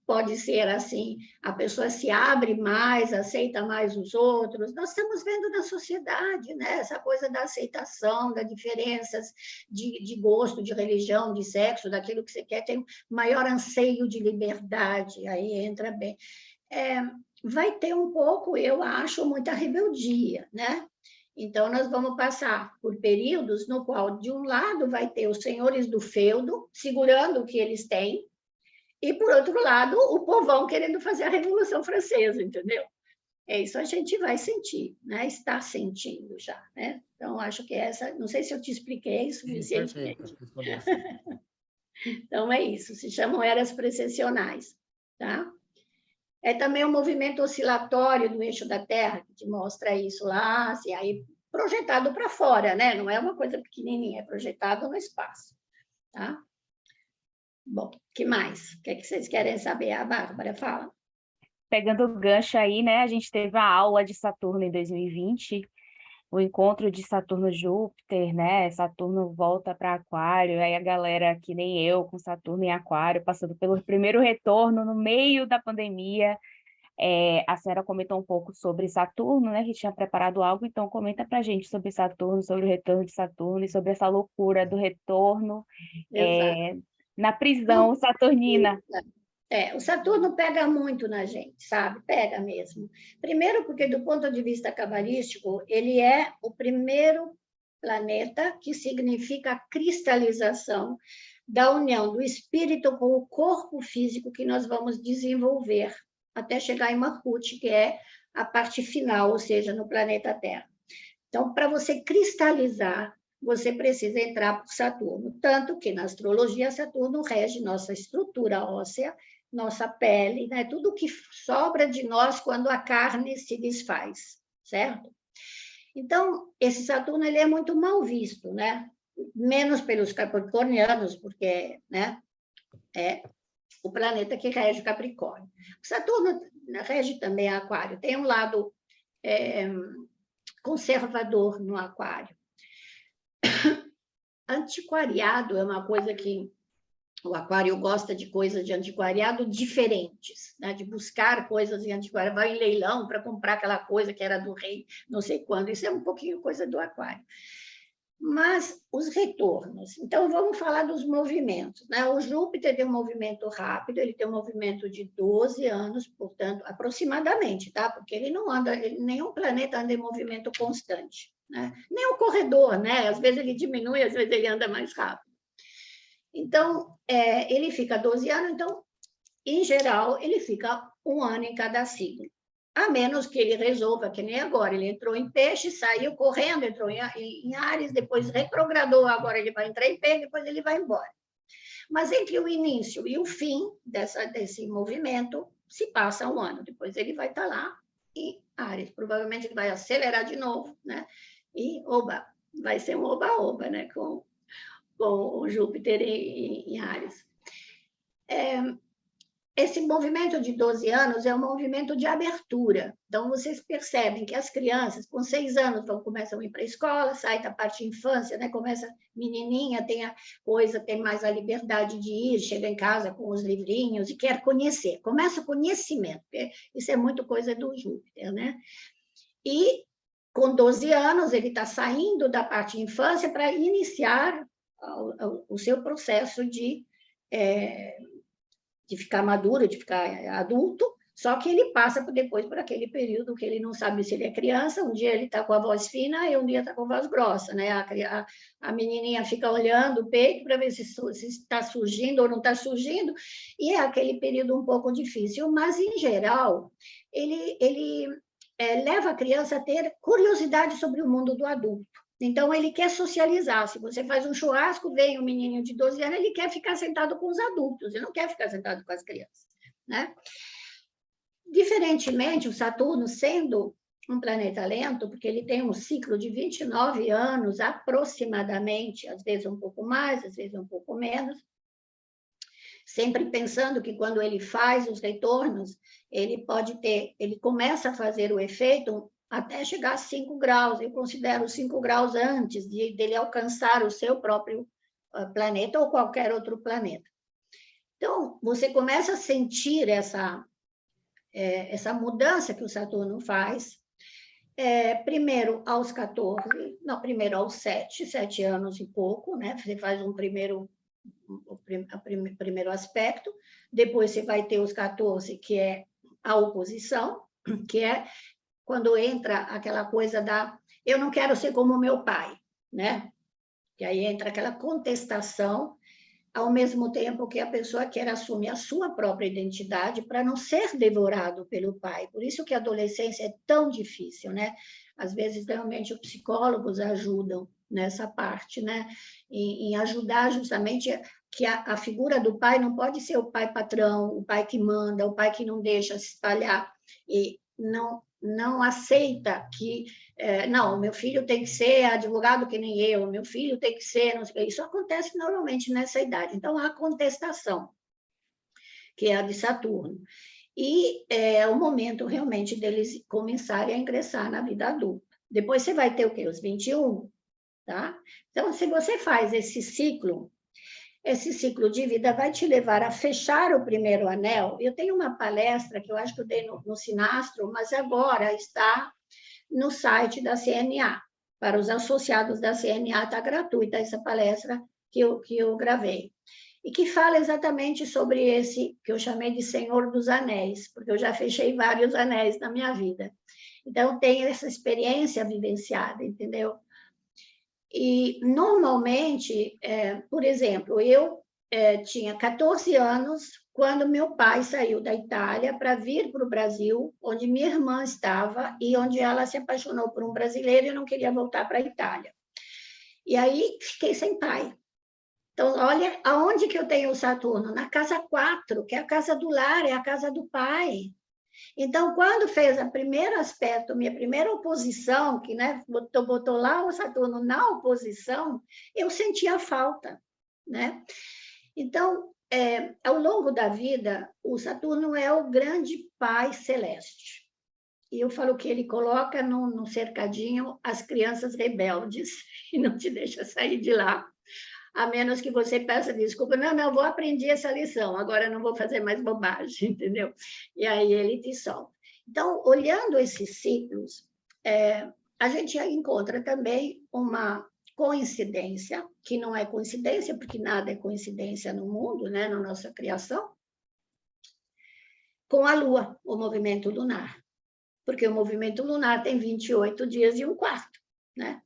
pode ser assim, a pessoa se abre mais, aceita mais os outros. Nós estamos vendo na sociedade, né? Essa coisa da aceitação, das diferenças de gosto, de religião, de sexo, daquilo que você quer, tem um maior anseio de liberdade, aí entra bem. Vai ter um pouco, eu acho, muita rebeldia, né? Então, nós vamos passar por períodos no qual, de um lado, vai ter os senhores do feudo segurando o que eles têm, e, por outro lado, o povão querendo fazer a Revolução Francesa, entendeu? Isso a gente vai sentir, né? Está sentindo já, né? Então, acho que não sei se eu te expliquei suficientemente. Então, é isso, se chamam eras precessionais, tá? É também um movimento oscilatório do eixo da Terra, que te mostra isso lá, assim, aí projetado para fora, né? Não é uma coisa pequenininha, é projetado no espaço, tá? Bom, o que mais? O que é que vocês querem saber? A Bárbara fala. Pegando o gancho aí, né? A gente teve a aula de Saturno em 2020, o encontro de Saturno-Júpiter, né? Saturno volta para Aquário, aí a galera, que nem eu, com Saturno em Aquário, passando pelo primeiro retorno no meio da pandemia. A senhora comentou um pouco sobre Saturno, né? Que tinha preparado algo, então comenta para a gente sobre Saturno, sobre o retorno de Saturno e sobre essa loucura do retorno na prisão saturnina. O Saturno pega muito na gente, sabe? Pega mesmo. Primeiro porque, do ponto de vista cabalístico, ele é o primeiro planeta que significa a cristalização da união do espírito com o corpo físico que nós vamos desenvolver até chegar em Makut, que é a parte final, ou seja, no planeta Terra. Então, para você cristalizar, você precisa entrar por Saturno. Tanto que, na astrologia, Saturno rege nossa estrutura óssea, nossa pele, né? Tudo que sobra de nós quando a carne se desfaz, certo? Então, esse Saturno ele é muito mal visto, né? Menos pelos capricornianos, porque, né, é o planeta que rege Capricórnio. O Saturno rege também Aquário, tem um lado conservador no Aquário. Antiquariado é uma coisa que o Aquário gosta de coisas de antiquariado diferentes, né? De buscar coisas em antiquariado, vai em leilão para comprar aquela coisa que era do rei, não sei quando, isso é um pouquinho coisa do Aquário. Mas os retornos, então vamos falar dos movimentos, né? O Júpiter tem um movimento rápido, ele tem um movimento de 12 anos, portanto, aproximadamente, tá? Porque ele não anda, nenhum planeta anda em movimento constante, né? Nem o corredor, né? Às vezes ele diminui, às vezes ele anda mais rápido. Então, ele fica 12 anos, então, em geral, ele fica 1 ano em cada signo. A menos que ele resolva, que nem agora, ele entrou em Peixe, saiu correndo, entrou em Áries, depois retrogradou, agora ele vai entrar em Peixe, depois ele vai embora. Mas entre o início e o fim desse movimento, se passa 1 ano, depois ele vai estar lá em Áries. Provavelmente ele vai acelerar de novo, né? E, oba, vai ser um oba-oba, né? Com o Júpiter em Áries. Esse movimento de 12 anos é um movimento de abertura. Então, vocês percebem que as crianças, com 6 anos, começam a ir para a escola, sai da parte de infância, né? Começa menininha, tem a coisa, tem mais a liberdade de ir, chega em casa com os livrinhos e quer conhecer. Começa o conhecimento, isso é muito coisa do Júpiter, né? E, com 12 anos, ele está saindo da parte de infância para iniciar o seu processo de ficar maduro, de ficar adulto, só que ele passa depois por aquele período que ele não sabe se ele é criança, um dia ele está com a voz fina e um dia está com a voz grossa, né? A menininha fica olhando o peito para ver se está surgindo ou não está surgindo, e é aquele período um pouco difícil, mas, em geral, ele leva a criança a ter curiosidade sobre o mundo do adulto, Então, ele quer socializar. Se você faz um churrasco, vem um menininho de 12 anos, ele quer ficar sentado com os adultos, ele não quer ficar sentado com as crianças, né? Diferentemente, o Saturno, sendo um planeta lento, porque ele tem um ciclo de 29 anos, aproximadamente, às vezes um pouco mais, às vezes um pouco menos, sempre pensando que quando ele faz os retornos, ele começa a fazer o efeito até chegar a 5 graus. Eu considero 5 graus antes dele alcançar o seu próprio planeta ou qualquer outro planeta. Então, você começa a sentir essa mudança que o Saturno faz, primeiro aos 7 anos e pouco, né? Você faz o primeiro aspecto, depois você vai ter os 14, que é a oposição, que é quando entra aquela coisa eu não quero ser como meu pai, né? Que aí entra aquela contestação, ao mesmo tempo que a pessoa quer assumir a sua própria identidade para não ser devorado pelo pai. Por isso que a adolescência é tão difícil, né? Às vezes, realmente, os psicólogos ajudam nessa parte, né? Em ajudar justamente que a figura do pai não pode ser o pai patrão, o pai que manda, o pai que não deixa se espalhar e não aceita que, não, meu filho tem que ser advogado que nem eu, meu filho tem que ser, não sei o que. Isso acontece normalmente nessa idade. Então, há a contestação, que é a de Saturno. E é o momento, realmente, deles começarem a ingressar na vida adulta. Depois você vai ter o quê? Os 21, tá? Então, se você faz esse ciclo de vida vai te levar a fechar o primeiro anel. Eu tenho uma palestra que eu acho que eu dei no Sinastro, mas agora está no site da CNA. Para os associados da CNA está gratuita essa palestra que eu gravei. E que fala exatamente sobre esse que eu chamei de Senhor dos Anéis, porque eu já fechei vários anéis na minha vida. Então, tenho essa experiência vivenciada, entendeu? E, normalmente, por exemplo, eu tinha 14 anos quando meu pai saiu da Itália para vir para o Brasil, onde minha irmã estava e onde ela se apaixonou por um brasileiro e não queria voltar para a Itália. E aí, fiquei sem pai. Então, olha aonde que eu tenho o Saturno? Na casa 4, que é a casa do lar, é a casa do pai. Então, quando fez o primeiro aspecto, minha primeira oposição, que, né, botou lá o Saturno na oposição, eu sentia falta, né? Então, ao longo da vida, o Saturno é o grande pai celeste. E eu falo que ele coloca no cercadinho as crianças rebeldes e não te deixa sair de lá. A menos que você peça desculpa, não, eu vou aprender essa lição, agora não vou fazer mais bobagem, entendeu? E aí ele te solta. Então, olhando esses ciclos, a gente encontra também uma coincidência, que não é coincidência, porque nada é coincidência no mundo, né, na nossa criação, com a Lua, o movimento lunar. Porque o movimento lunar tem 28 dias e um quarto, né?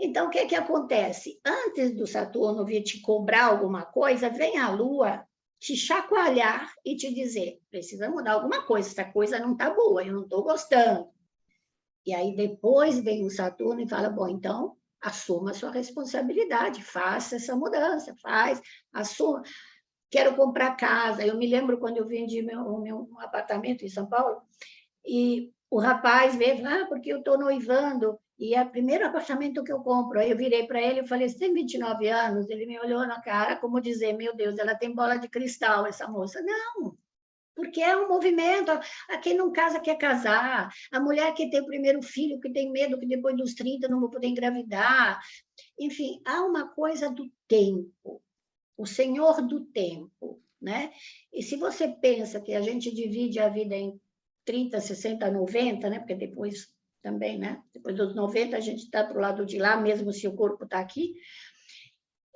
Então, o que acontece? Antes do Saturno vir te cobrar alguma coisa, vem a Lua te chacoalhar e te dizer, precisa mudar alguma coisa, essa coisa não está boa, eu não estou gostando. E aí, depois vem o Saturno e fala, bom, então, assuma a sua responsabilidade, faça essa mudança, assuma. Quero comprar casa. Eu me lembro quando eu vendi o meu apartamento em São Paulo, e o rapaz veio e falou, porque eu estou noivando, e é o primeiro apartamento que eu compro. Aí eu virei para ele e falei, você tem 29 anos? Ele me olhou na cara, como dizer, meu Deus, ela tem bola de cristal, essa moça. Não, porque é um movimento. A quem não casa quer casar. A mulher que tem o primeiro filho, que tem medo que depois dos 30 não vou poder engravidar. Enfim, há uma coisa do tempo, o senhor do tempo, né? E se você pensa que a gente divide a vida em 30, 60, 90, né? Porque depois também, né? Depois dos 90, a gente está para o lado de lá, mesmo se o corpo está aqui.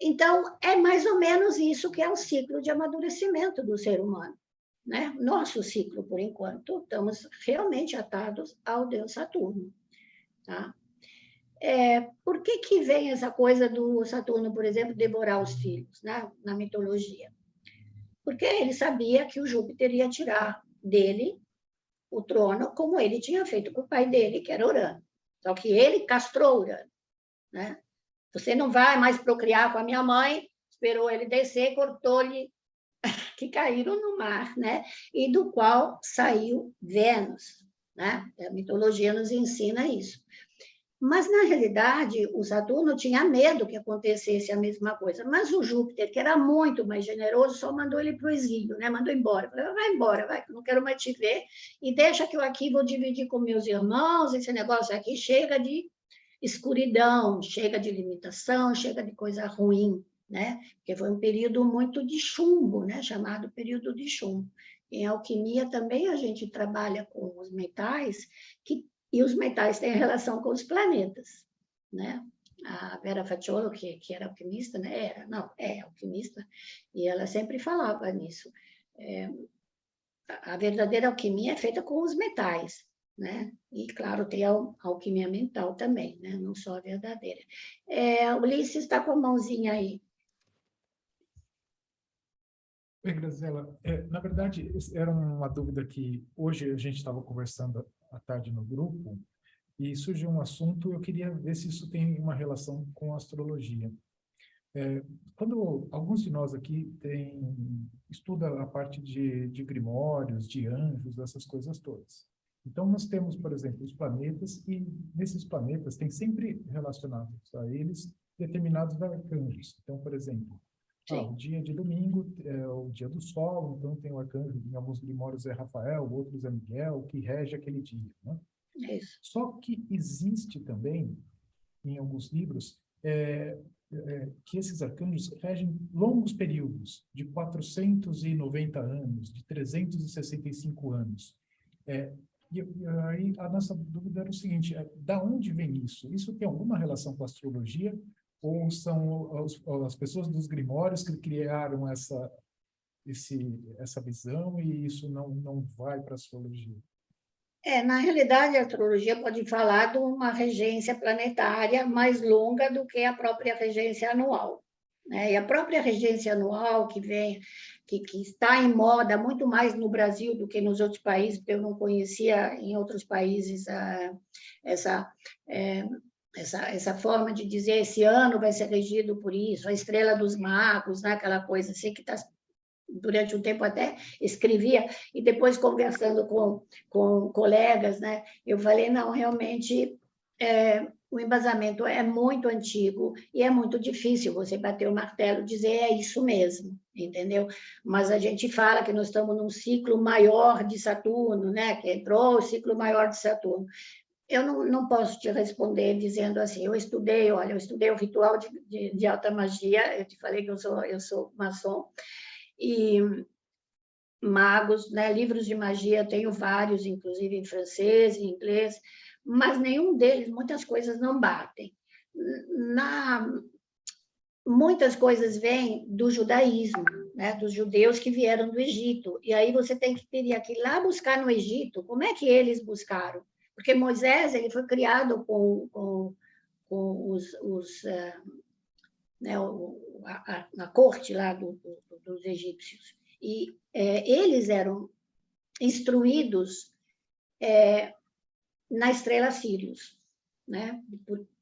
Então, é mais ou menos isso que é o ciclo de amadurecimento do ser humano, né? Nosso ciclo, por enquanto, estamos realmente atados ao Deus Saturno, tá? Por que vem essa coisa do Saturno, por exemplo, devorar os filhos, né? Na mitologia? Porque ele sabia que o Júpiter ia tirar dele o trono, como ele tinha feito com o pai dele, que era Urano. Só que ele castrou Urano, né? Você não vai mais procriar com a minha mãe, esperou ele descer, cortou-lhe, que caíram no mar, né? E do qual saiu Vênus, né? A mitologia nos ensina isso. Mas, na realidade, o Saturno tinha medo que acontecesse a mesma coisa. Mas o Júpiter, que era muito mais generoso, só mandou ele para o exílio, né? Mandou embora. Falei, vai embora, vai, não quero mais te ver. E deixa que eu aqui vou dividir com meus irmãos. Esse negócio aqui chega de escuridão, chega de limitação, chega de coisa ruim, né? Porque foi um período muito de chumbo, né? Chamado período de chumbo. Em alquimia também a gente trabalha com os metais e os metais têm relação com os planetas, né? A Vera Facciolo, que era alquimista, né? É alquimista, e ela sempre falava nisso. A verdadeira alquimia é feita com os metais, né? E, claro, tem a alquimia mental também, né? Não só a verdadeira. Ulisses está com a mãozinha aí. Oi, Graziela. Na verdade, era uma dúvida que hoje a gente estava conversando à tarde no grupo e surgiu um assunto, eu queria ver se isso tem uma relação com a astrologia. Quando alguns de nós aqui estuda a parte de grimórios, de anjos, essas coisas todas. Então, nós temos, por exemplo, os planetas e nesses planetas tem sempre relacionados a eles determinados arcanjos. Então, por exemplo, o dia de domingo é o dia do sol, então tem o arcanjo, em alguns grimórios é Rafael, outros é Miguel, que rege aquele dia, né? Isso. Só que existe também, em alguns livros, que esses arcanjos regem longos períodos, de 490 anos, de 365 anos. E aí a nossa dúvida era o seguinte, da onde vem isso? Isso tem alguma relação com a astrologia? Ou são as pessoas dos grimórios que criaram essa visão e isso não vai para a astrologia? Na realidade, a astrologia pode falar de uma regência planetária mais longa do que a própria regência anual, né? E a própria regência anual que está em moda muito mais no Brasil do que nos outros países, porque eu não conhecia em outros países essa forma de dizer esse ano vai ser regido por isso, a estrela dos magos, né? Aquela coisa assim que está... Durante um tempo até escrevia, e depois conversando com colegas, né, eu falei, não, realmente o embasamento é muito antigo e é muito difícil você bater o martelo e dizer é isso mesmo, entendeu? Mas a gente fala que nós estamos num ciclo maior de Saturno, né, que entrou o ciclo maior de Saturno. Eu não posso te responder dizendo assim, eu estudei o ritual de alta magia, eu te falei que eu sou maçom, e magos, né? Livros de magia, tenho vários, inclusive em francês, em inglês, mas nenhum deles, muitas coisas não batem. Muitas coisas vêm do judaísmo, né? Dos judeus que vieram do Egito, e aí você teria que ir lá buscar no Egito, como é que eles buscaram? Porque Moisés ele foi criado com na corte lá dos egípcios. E eles eram instruídos na estrela Sírius, né?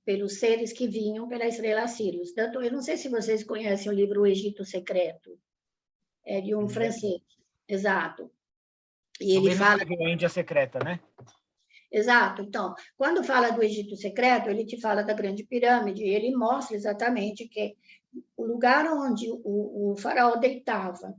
Pelos seres que vinham pela estrela Sírius. Tanto, eu não sei se vocês conhecem o livro O Egito Secreto, é de um francês, exato. E ele fala... A Índia Secreta, né? Exato. Então, quando fala do Egito Secreto, ele te fala da Grande Pirâmide, e ele mostra exatamente que o lugar onde o faraó deitava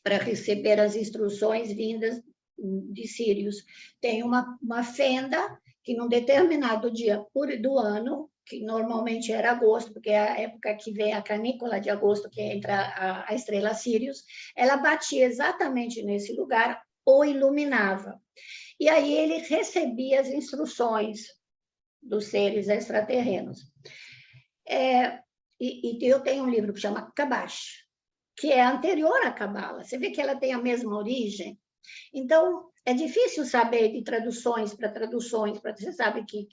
para receber as instruções vindas de Sírios tem uma fenda que, num determinado dia do ano, que normalmente era agosto, porque é a época que vem a canícula de agosto, que entra a estrela Sírius, ela batia exatamente nesse lugar, ou iluminava. E aí ele recebia as instruções dos seres extraterrenos. E eu tenho um livro que chama Kabash, que é anterior à Cabala. Você vê que ela tem a mesma origem. Então, é difícil saber de traduções para traduções, você sabe que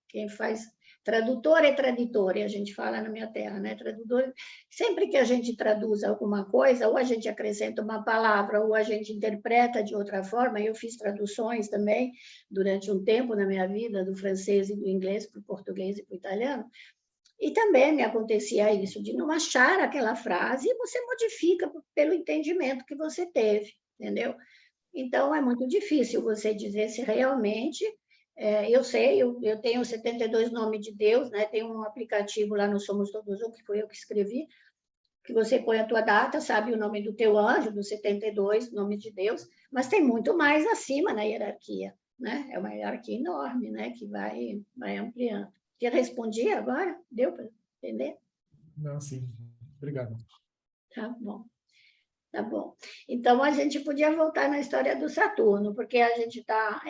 quem faz Tradutor é traditor, e a gente fala na minha terra, né? Tradutor, sempre que a gente traduz alguma coisa, ou a gente acrescenta uma palavra, ou a gente interpreta de outra forma. Eu fiz traduções também durante um tempo na minha vida, do francês e do inglês para o português e para o italiano, e também me acontecia isso, de não achar aquela frase, e você modifica pelo entendimento que você teve, entendeu? Então, é muito difícil você dizer se realmente... eu sei, eu tenho 72 nomes de Deus, né? Tem um aplicativo lá no Somos Todos Um, que foi eu que escrevi, que você põe a tua data, sabe o nome do teu anjo, dos 72 nomes de Deus, mas tem muito mais acima na hierarquia, né? É uma hierarquia enorme, né? Que vai ampliando. Te respondi agora? Deu para entender? Não, sim. Obrigado. Tá bom. Tá bom. Então, a gente podia voltar na história do Saturno, porque a gente está...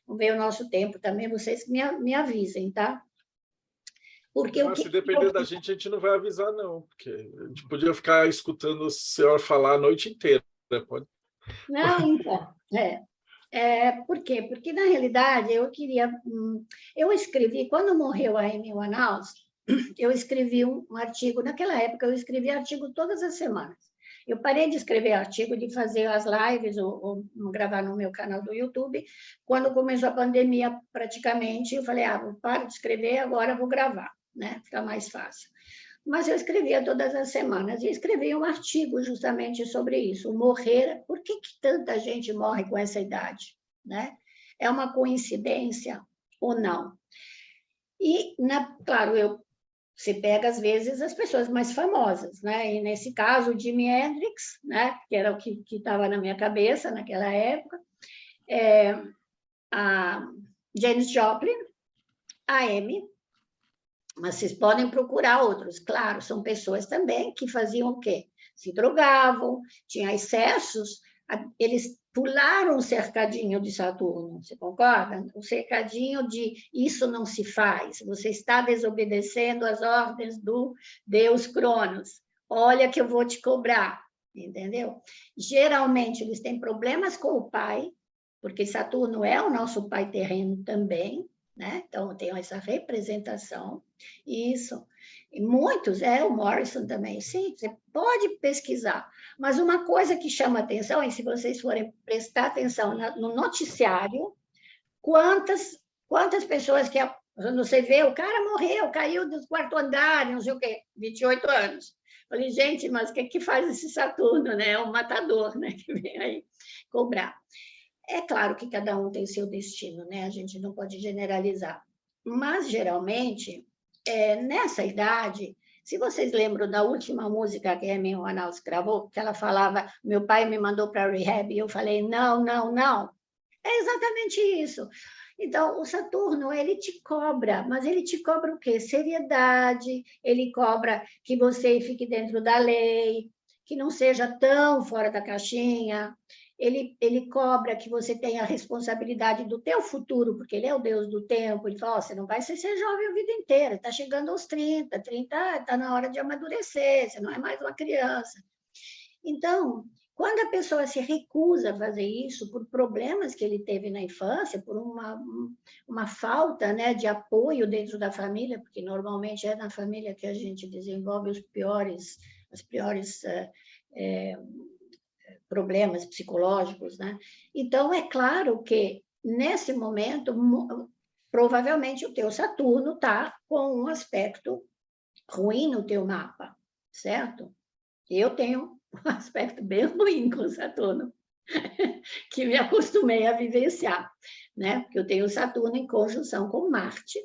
Vamos ver o nosso tempo também, vocês me avisem, tá? Porque Mas se depender da gente, a gente não vai avisar, não, porque a gente podia ficar escutando o senhor falar a noite inteira, né? Pode... Não, então, por quê? Porque, na realidade, eu escrevi, quando morreu a Amy Winehouse, eu escrevi um artigo, naquela época eu escrevia artigo todas as semanas. Eu parei de escrever artigo, de fazer as lives ou gravar no meu canal do YouTube. Quando começou a pandemia, praticamente, eu falei, vou parar de escrever, agora vou gravar, né? Fica mais fácil. Mas eu escrevia todas as semanas e escrevi um artigo justamente sobre isso, morrer. Por que tanta gente morre com essa idade, né? É uma coincidência ou não? E, claro, você pega, às vezes, as pessoas mais famosas, né? E, nesse caso, o Jimi Hendrix, né? Que era o que estava na minha cabeça naquela época, a Janis Joplin, a Amy, mas vocês podem procurar outros. Claro, são pessoas também que faziam o quê? Se drogavam, tinham excessos, eles pularam o cercadinho de Saturno, você concorda? O cercadinho de isso não se faz, você está desobedecendo as ordens do Deus Cronos, olha que eu vou te cobrar, entendeu? Geralmente eles têm problemas com o pai, porque Saturno é o nosso pai terreno também, né? Então tem essa representação, isso. E muitos, o Morrison também, sim, você pode pesquisar. Mas uma coisa que chama atenção, e se vocês forem prestar atenção no noticiário, quantas pessoas que você vê, o cara morreu, caiu do quarto andar, não sei o quê, 28 anos. Falei, gente, mas o que faz esse Saturno, né? É um matador, né? Que vem aí cobrar. É claro que cada um tem seu destino, né? A gente não pode generalizar. Mas, geralmente, nessa idade, se vocês lembram da última música que a Amy Winehouse gravou, que ela falava, meu pai me mandou para rehab, e eu falei, não, não, não. É exatamente isso. Então, o Saturno, ele te cobra, mas ele te cobra o quê? Seriedade, ele cobra que você fique dentro da lei, que não seja tão fora da caixinha, ele cobra que você tenha a responsabilidade do teu futuro, porque ele é o Deus do tempo, ele fala, você não vai ser jovem a vida inteira, está chegando aos 30 está na hora de amadurecer, você não é mais uma criança. Então, quando a pessoa se recusa a fazer isso por problemas que ele teve na infância, por uma falta, né, de apoio dentro da família, porque normalmente é na família que a gente desenvolve os piores problemas psicológicos, né? Então, é claro que, nesse momento, provavelmente o teu Saturno está com um aspecto ruim no teu mapa, certo? Eu tenho um aspecto bem ruim com Saturno, que me acostumei a vivenciar, né? Porque eu tenho Saturno em conjunção com Marte,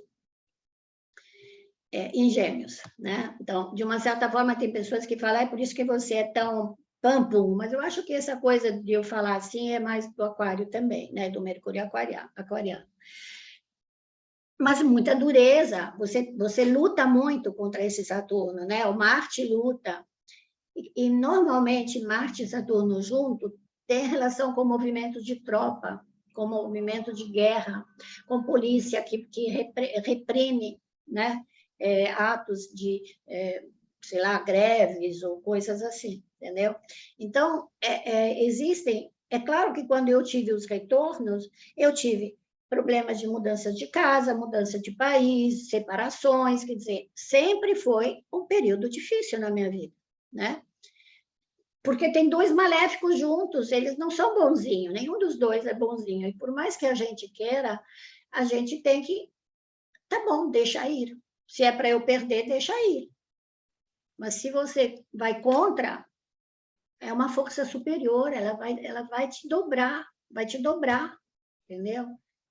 em Gêmeos, né? Então, de uma certa forma, tem pessoas que falam, é por isso que você é tão pampum, mas eu acho que essa coisa de eu falar assim é mais do Aquário também, né? Do Mercúrio aquariano. Mas muita dureza, você luta muito contra esse Saturno, né? O Marte luta. E normalmente, Marte e Saturno junto tem relação com movimentos de tropa, com movimento de guerra, com polícia que reprime, né? Atos de, sei lá, greves ou coisas assim, entendeu? Então, existem... É claro que quando eu tive os retornos, eu tive problemas de mudança de casa, mudança de país, separações, quer dizer, sempre foi um período difícil na minha vida, né? Porque tem dois maléficos juntos, eles não são bonzinhos, nenhum dos dois é bonzinho, e por mais que a gente queira, a gente tem que, tá bom, deixa ir. Se é para eu perder, deixa ir. Mas se você vai contra, é uma força superior, ela vai te dobrar, entendeu?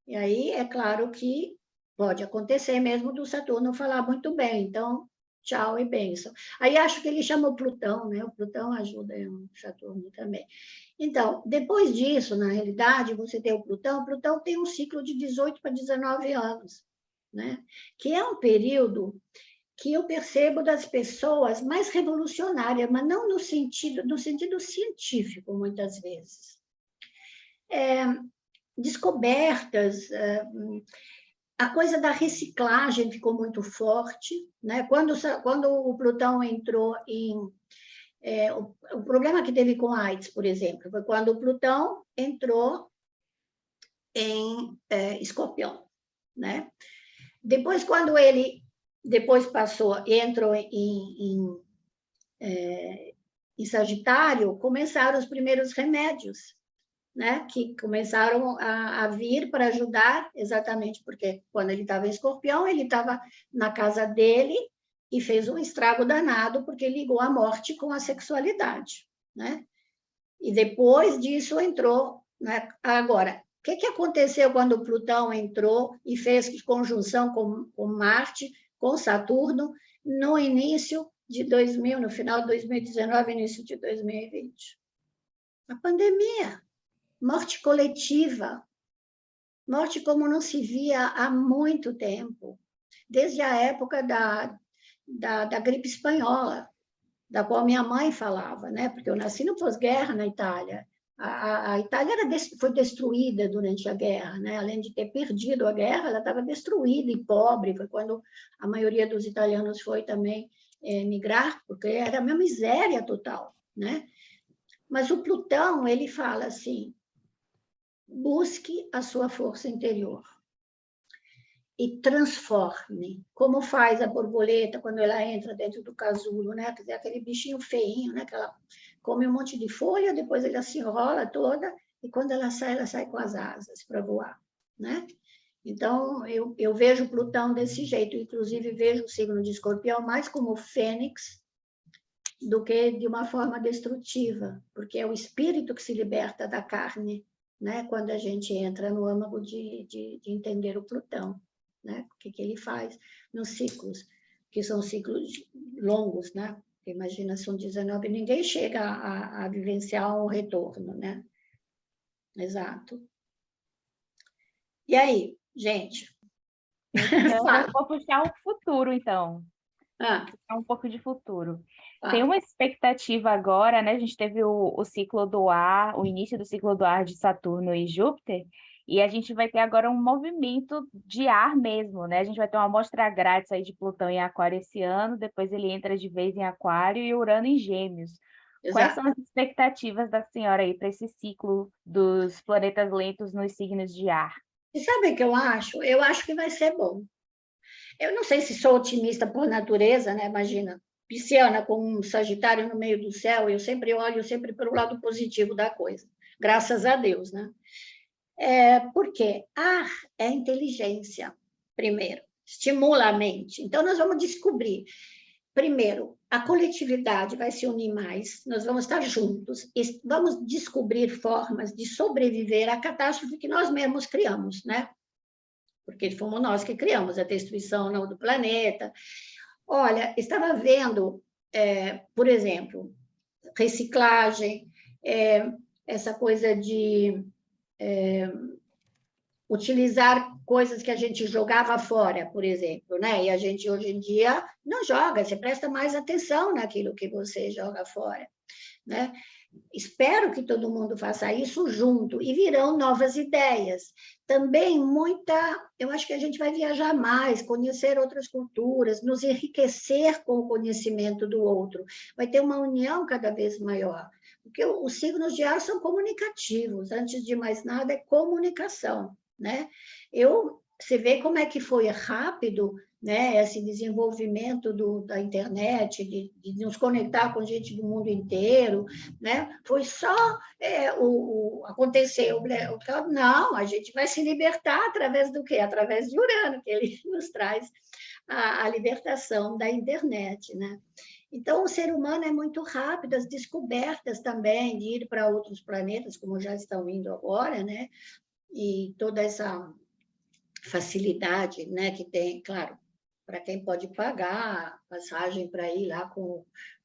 E aí, é claro que pode acontecer mesmo do Saturno falar muito bem, então, tchau e bênção. Aí acho que ele chama o Plutão, né? O Plutão ajuda o Saturno também. Então, depois disso, na realidade, você tem o Plutão tem um ciclo de 18 para 19 anos, né? Que é um período que eu percebo das pessoas mais revolucionárias, mas não no sentido científico, muitas vezes. Descobertas, a coisa da reciclagem ficou muito forte, né? Quando o Plutão entrou em... o problema que teve com a AIDS, por exemplo, foi quando o Plutão entrou em Escorpião, né? Depois, quando ele entrou em Sagitário, começaram os primeiros remédios, né, que começaram a vir para ajudar, exatamente porque quando ele estava em Escorpião, ele estava na casa dele e fez um estrago danado, porque ligou a morte com a sexualidade, né? E depois disso entrou, né? Agora, o que aconteceu quando o Plutão entrou e fez conjunção com Marte, com Saturno, no início de 2000, no final de 2019, início de 2020? A pandemia. Morte coletiva, morte como não se via há muito tempo, desde a época da gripe espanhola, da qual minha mãe falava, né? Porque eu nasci no pós-guerra na Itália. A Itália foi destruída durante a guerra, né? Além de ter perdido a guerra, ela estava destruída e pobre. Foi quando a maioria dos italianos foi também migrar, porque era uma miséria total, né? Mas o Plutão, ele fala assim: busque a sua força interior e transforme, como faz a borboleta quando ela entra dentro do casulo, né? Quer dizer, aquele bichinho feinho, né? Que ela come um monte de folha, depois ela se enrola toda, e quando ela sai com as asas para voar, né? Então, eu vejo Plutão desse jeito, inclusive vejo o signo de Escorpião mais como fênix do que de uma forma destrutiva, porque é o espírito que se liberta da carne, né? Quando a gente entra no âmago de entender o Plutão, né? O que ele faz nos ciclos, que são ciclos longos, né? Porque imagina, são 19, ninguém chega a vivenciar um retorno, né? Exato. E aí, gente? Então, eu vou puxar o futuro, então. Puxar um pouco de futuro. Tem uma expectativa agora, né? A gente teve o ciclo do ar, o início do ciclo do ar de Saturno e Júpiter, e a gente vai ter agora um movimento de ar mesmo, né? A gente vai ter uma amostra grátis aí de Plutão em Aquário esse ano, depois ele entra de vez em Aquário e Urano em Gêmeos. Quais são as expectativas da senhora aí para esse ciclo dos planetas lentos nos signos de ar? E sabe o que eu acho? Eu acho que vai ser bom. Eu não sei se sou otimista por natureza, né? Imagina, pisciana com um Sagitário no meio do céu, eu sempre olho para o lado positivo da coisa, graças a Deus, né? Porque ar é inteligência, primeiro, estimula a mente. Então, nós vamos descobrir, primeiro, a coletividade vai se unir mais, nós vamos estar juntos, e vamos descobrir formas de sobreviver à catástrofe que nós mesmos criamos, né? Porque fomos nós que criamos a destruição do planeta. Olha, estava vendo, por exemplo, reciclagem, essa coisa de utilizar coisas que a gente jogava fora, por exemplo, né? E a gente, hoje em dia, não joga, você presta mais atenção naquilo que você joga fora, né? Espero que todo mundo faça isso junto e virão novas ideias. Também eu acho que a gente vai viajar mais, conhecer outras culturas, nos enriquecer com o conhecimento do outro. Vai ter uma união cada vez maior, porque os signos de ar são comunicativos, antes de mais nada é comunicação, né? Você vê como é que foi rápido, né, esse desenvolvimento da internet, de nos conectar com gente do mundo inteiro, né? Foi só aconteceu, né? Não, a gente vai se libertar através do quê? Através de Urano, que ele nos traz a libertação da internet, né? Então, o ser humano é muito rápido, as descobertas também de ir para outros planetas, como já estão indo agora, né? E toda essa facilidade, né, que tem, claro, para quem pode pagar passagem para ir lá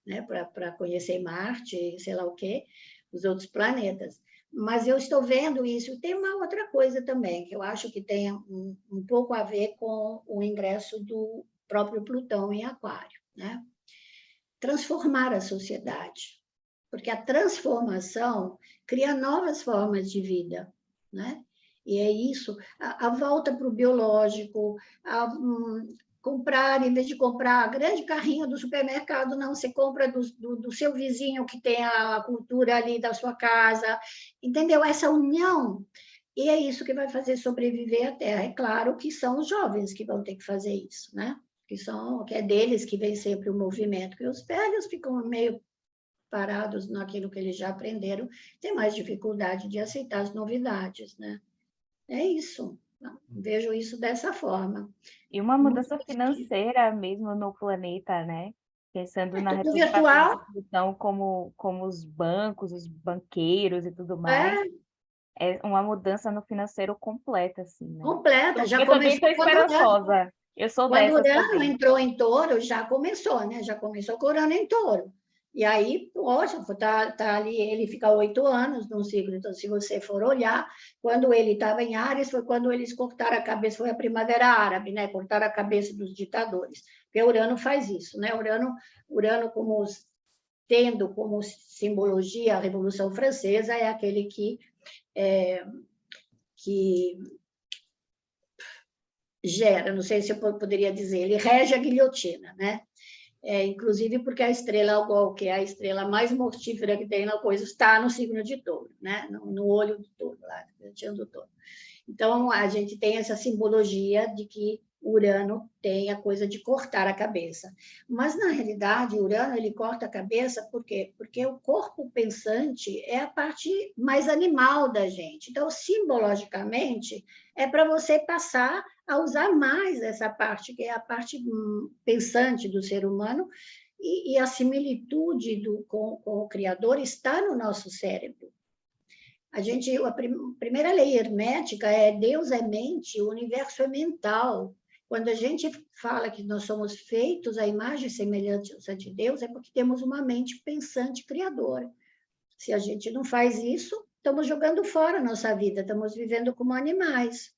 né, para conhecer Marte, sei lá o quê, os outros planetas. Mas eu estou vendo isso. Tem uma outra coisa também, que eu acho que tem um pouco a ver com o ingresso do próprio Plutão em Aquário, né? Transformar a sociedade, porque a transformação cria novas formas de vida, né? E é isso, a volta para o biológico, comprar, em vez de comprar a grande carrinho do supermercado, não, você compra do seu vizinho que tem a cultura ali da sua casa, entendeu? Essa união, e é isso que vai fazer sobreviver a Terra. É claro que são os jovens que vão ter que fazer isso, né? Que é deles que vem sempre o movimento, que os velhos ficam meio parados naquilo que eles já aprenderam, tem mais dificuldade de aceitar as novidades, né? É isso, vejo isso dessa forma. E uma mudança financeira mesmo no planeta, né? Pensando na tudo representação virtual. de Plutão como os bancos, os banqueiros e tudo mais. É uma mudança no financeiro completa, assim, né? Completa, já Eu também começou estou esperançosa. Eu sou quando dessas Urano também. entrou em Touro, já começou, né? Já começou com Urano em Touro. E aí, poxa, tá ali, ele fica 8 anos no signo. Então, se você for olhar, quando ele estava em Áries, foi quando eles cortaram a cabeça, foi a Primavera Árabe, né? Cortaram a cabeça dos ditadores. Porque Urano faz isso, né? Urano tendo como simbologia a Revolução Francesa, é aquele que gera, não sei se eu poderia dizer, ele rege a guilhotina, né? Inclusive porque a estrela Algol, que é a estrela mais mortífera que tem na coisa, está no signo de Touro, né? No olho do Touro, lá, do Touro. Então, a gente tem essa simbologia de que Urano tem a coisa de cortar a cabeça. Mas, na realidade, Urano ele corta a cabeça por quê? Porque o corpo pensante é a parte mais animal da gente. Então, simbologicamente, é para você passar a usar mais essa parte, que é a parte pensante do ser humano, e a similitude com o Criador está no nosso cérebro. A primeira lei hermética é Deus é mente, o universo é mental. Quando a gente fala que nós somos feitos à imagem e semelhança de Deus, é porque temos uma mente pensante criadora. Se a gente não faz isso, estamos jogando fora a nossa vida, estamos vivendo como animais.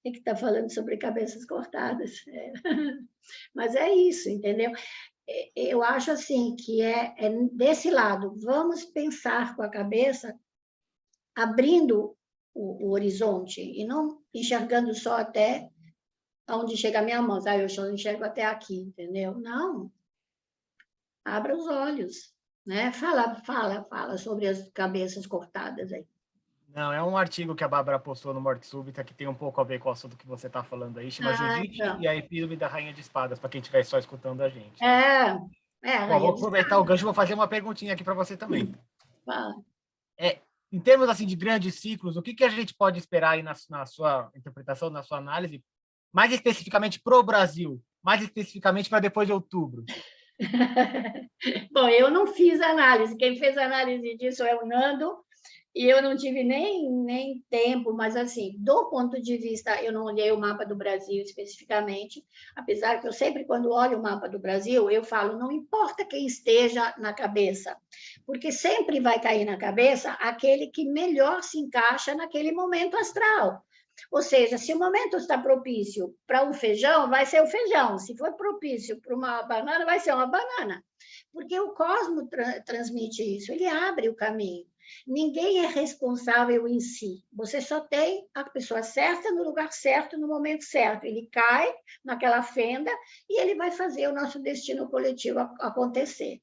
E que está falando sobre cabeças cortadas. Mas é isso, entendeu? Eu acho assim que é desse lado, vamos pensar com a cabeça, abrindo o horizonte e não enxergando só até onde chega a minha mão. Eu só enxergo até aqui, entendeu? Não. Abra os olhos, né? Fala sobre as cabeças cortadas aí. Não, é um artigo que a Bárbara postou no Morte Súbita que tem um pouco a ver com o assunto que você está falando aí. Chama Judite e a Epílogo da Rainha de Espadas, para quem estiver só escutando a gente. Bom, vou aproveitar o gancho e vou fazer uma perguntinha aqui para você também. Fala. Em termos assim, de grandes ciclos, o que a gente pode esperar aí na sua interpretação, na sua análise, mais especificamente para o Brasil, mais especificamente para depois de outubro? Bom, eu não fiz análise. Quem fez análise disso é o Nando, e eu não tive nem tempo, mas, assim, do ponto de vista, eu não olhei o mapa do Brasil especificamente, apesar que eu sempre, quando olho o mapa do Brasil, eu falo, não importa quem esteja na cabeça, porque sempre vai cair na cabeça aquele que melhor se encaixa naquele momento astral. Ou seja, se o momento está propício para um feijão, vai ser o feijão. Se for propício para uma banana, vai ser uma banana. Porque o cosmos transmite isso, ele abre o caminho. Ninguém é responsável em si. Você só tem a pessoa certa no lugar certo, no momento certo. Ele cai naquela fenda e ele vai fazer o nosso destino coletivo acontecer.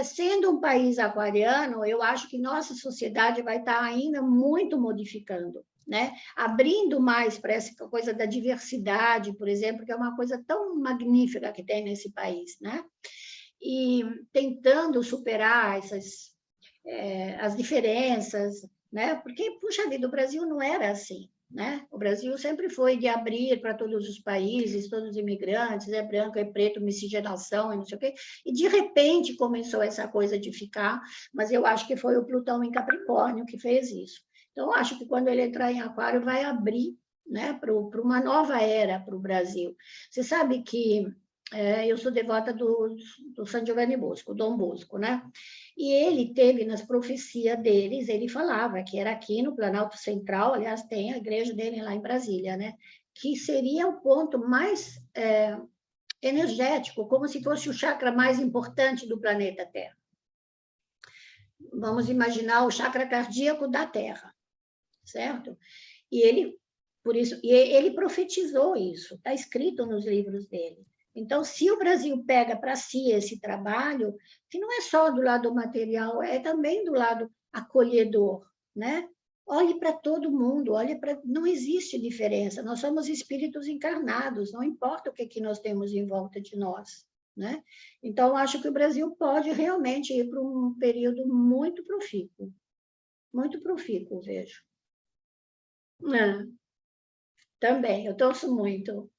sendo um país aquariano, eu acho que nossa sociedade vai estar ainda muito modificando, né? Abrindo mais para essa coisa da diversidade, por exemplo, que é uma coisa tão magnífica que tem nesse país, né? E tentando superar as diferenças, né? Porque, puxa vida, o Brasil não era assim, né? O Brasil sempre foi de abrir para todos os países, todos os imigrantes, é branco, é preto, miscigenação, e não sei o quê, e de repente começou essa coisa de ficar, mas eu acho que foi o Plutão em Capricórnio que fez isso. Então, eu acho que quando ele entrar em Aquário, vai abrir, né, para uma nova era para o Brasil. Você sabe que eu sou devota do San Giovanni Bosco, Dom Bosco, né? E ele teve, nas profecias deles, ele falava que era aqui no Planalto Central, aliás, tem a igreja dele lá em Brasília, né? Que seria o ponto mais energético, como se fosse o chakra mais importante do planeta Terra. Vamos imaginar o chakra cardíaco da Terra, certo? E ele profetizou isso, está escrito nos livros dele. Então, se o Brasil pega para si esse trabalho, que não é só do lado material, é também do lado acolhedor, né? Olhe para todo mundo, não existe diferença, nós somos espíritos encarnados, não importa o que nós temos em volta de nós, né? Então, acho que o Brasil pode realmente ir para um período muito profícuo, vejo. Também, eu torço muito.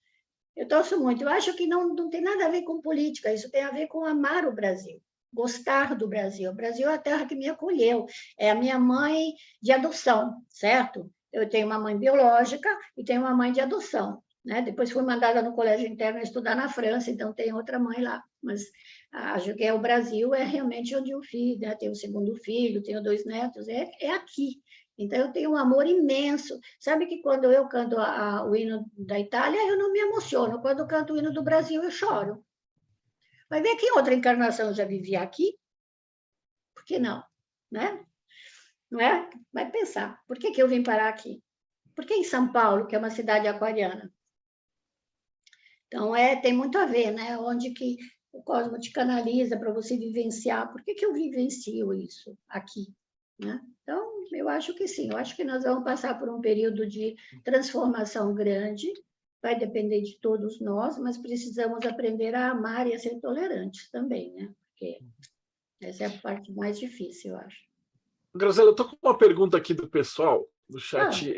Eu acho que não tem nada a ver com política, isso tem a ver com amar o Brasil, gostar do Brasil. O Brasil é a terra que me acolheu, é a minha mãe de adoção, certo? Eu tenho uma mãe biológica e tenho uma mãe de adoção, né? Depois fui mandada no colégio interno estudar na França, então tem outra mãe lá. Mas acho que o Brasil é realmente onde eu fiz, né? Tenho o segundo filho, tenho 2 netos, é aqui. Então, eu tenho um amor imenso. Sabe que quando eu canto o hino da Itália, eu não me emociono. Quando eu canto o hino do Brasil, eu choro. Vai ver que em outra encarnação eu já vivi aqui? Por que não? Né? Não é? Vai pensar. Por que eu vim parar aqui? Por que em São Paulo, que é uma cidade aquariana? Então, tem muito a ver, né? Onde que o cosmos te canaliza para você vivenciar. Por que eu vivencio isso aqui? Né? Então, eu acho que sim, eu acho que nós vamos passar por um período de transformação grande, vai depender de todos nós, mas precisamos aprender a amar e a ser tolerantes também, né? Porque essa é a parte mais difícil, eu acho. Graziela, eu estou com uma pergunta aqui do pessoal, do chat.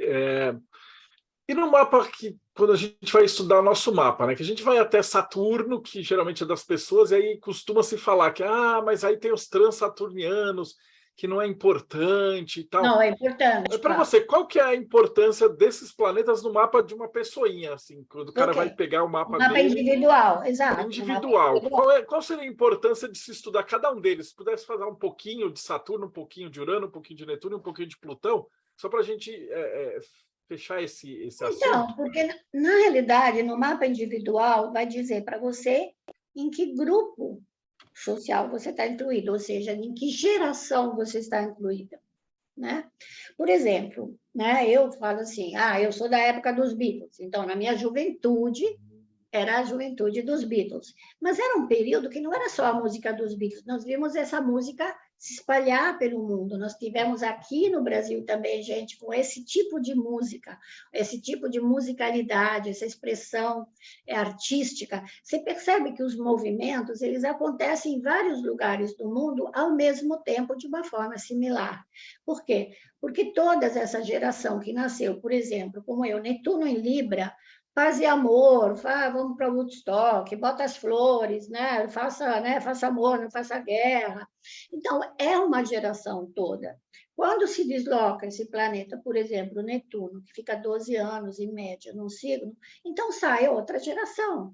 E no mapa, quando a gente vai estudar o nosso mapa, né? Que a gente vai até Saturno, que geralmente é das pessoas, e aí costuma se falar que, mas aí tem os transaturnianos, que não é importante e tal. Não, é importante. Para você, qual que é a importância desses planetas no mapa de uma pessoinha, assim, quando o cara vai pegar o mapa dele? Mapa individual, exato. Individual. Qual seria a importância de se estudar cada um deles? Se pudesse falar um pouquinho de Saturno, um pouquinho de Urano, um pouquinho de Netuno, um pouquinho de Plutão, só para a gente fechar esse assunto. Então, porque, na realidade, no mapa individual, vai dizer para você em que grupo social você está incluído, ou seja, em que geração você está incluída, né? Por exemplo, né, eu falo assim, eu sou da época dos Beatles, então, na minha juventude, era a juventude dos Beatles. Mas era um período que não era só a música dos Beatles, nós vimos essa música se espalhar pelo mundo. Nós tivemos aqui no Brasil também gente com esse tipo de música, esse tipo de musicalidade, essa expressão artística. Você percebe que os movimentos eles acontecem em vários lugares do mundo ao mesmo tempo, de uma forma similar. Por quê? Porque toda essa geração que nasceu, por exemplo, como eu, Netuno em Libra, paz e amor, vamos para Woodstock, bota as flores, né? Faça amor, não faça guerra. Então, é uma geração toda. Quando se desloca esse planeta, por exemplo, Netuno, que fica 12 anos em média num signo, então sai outra geração.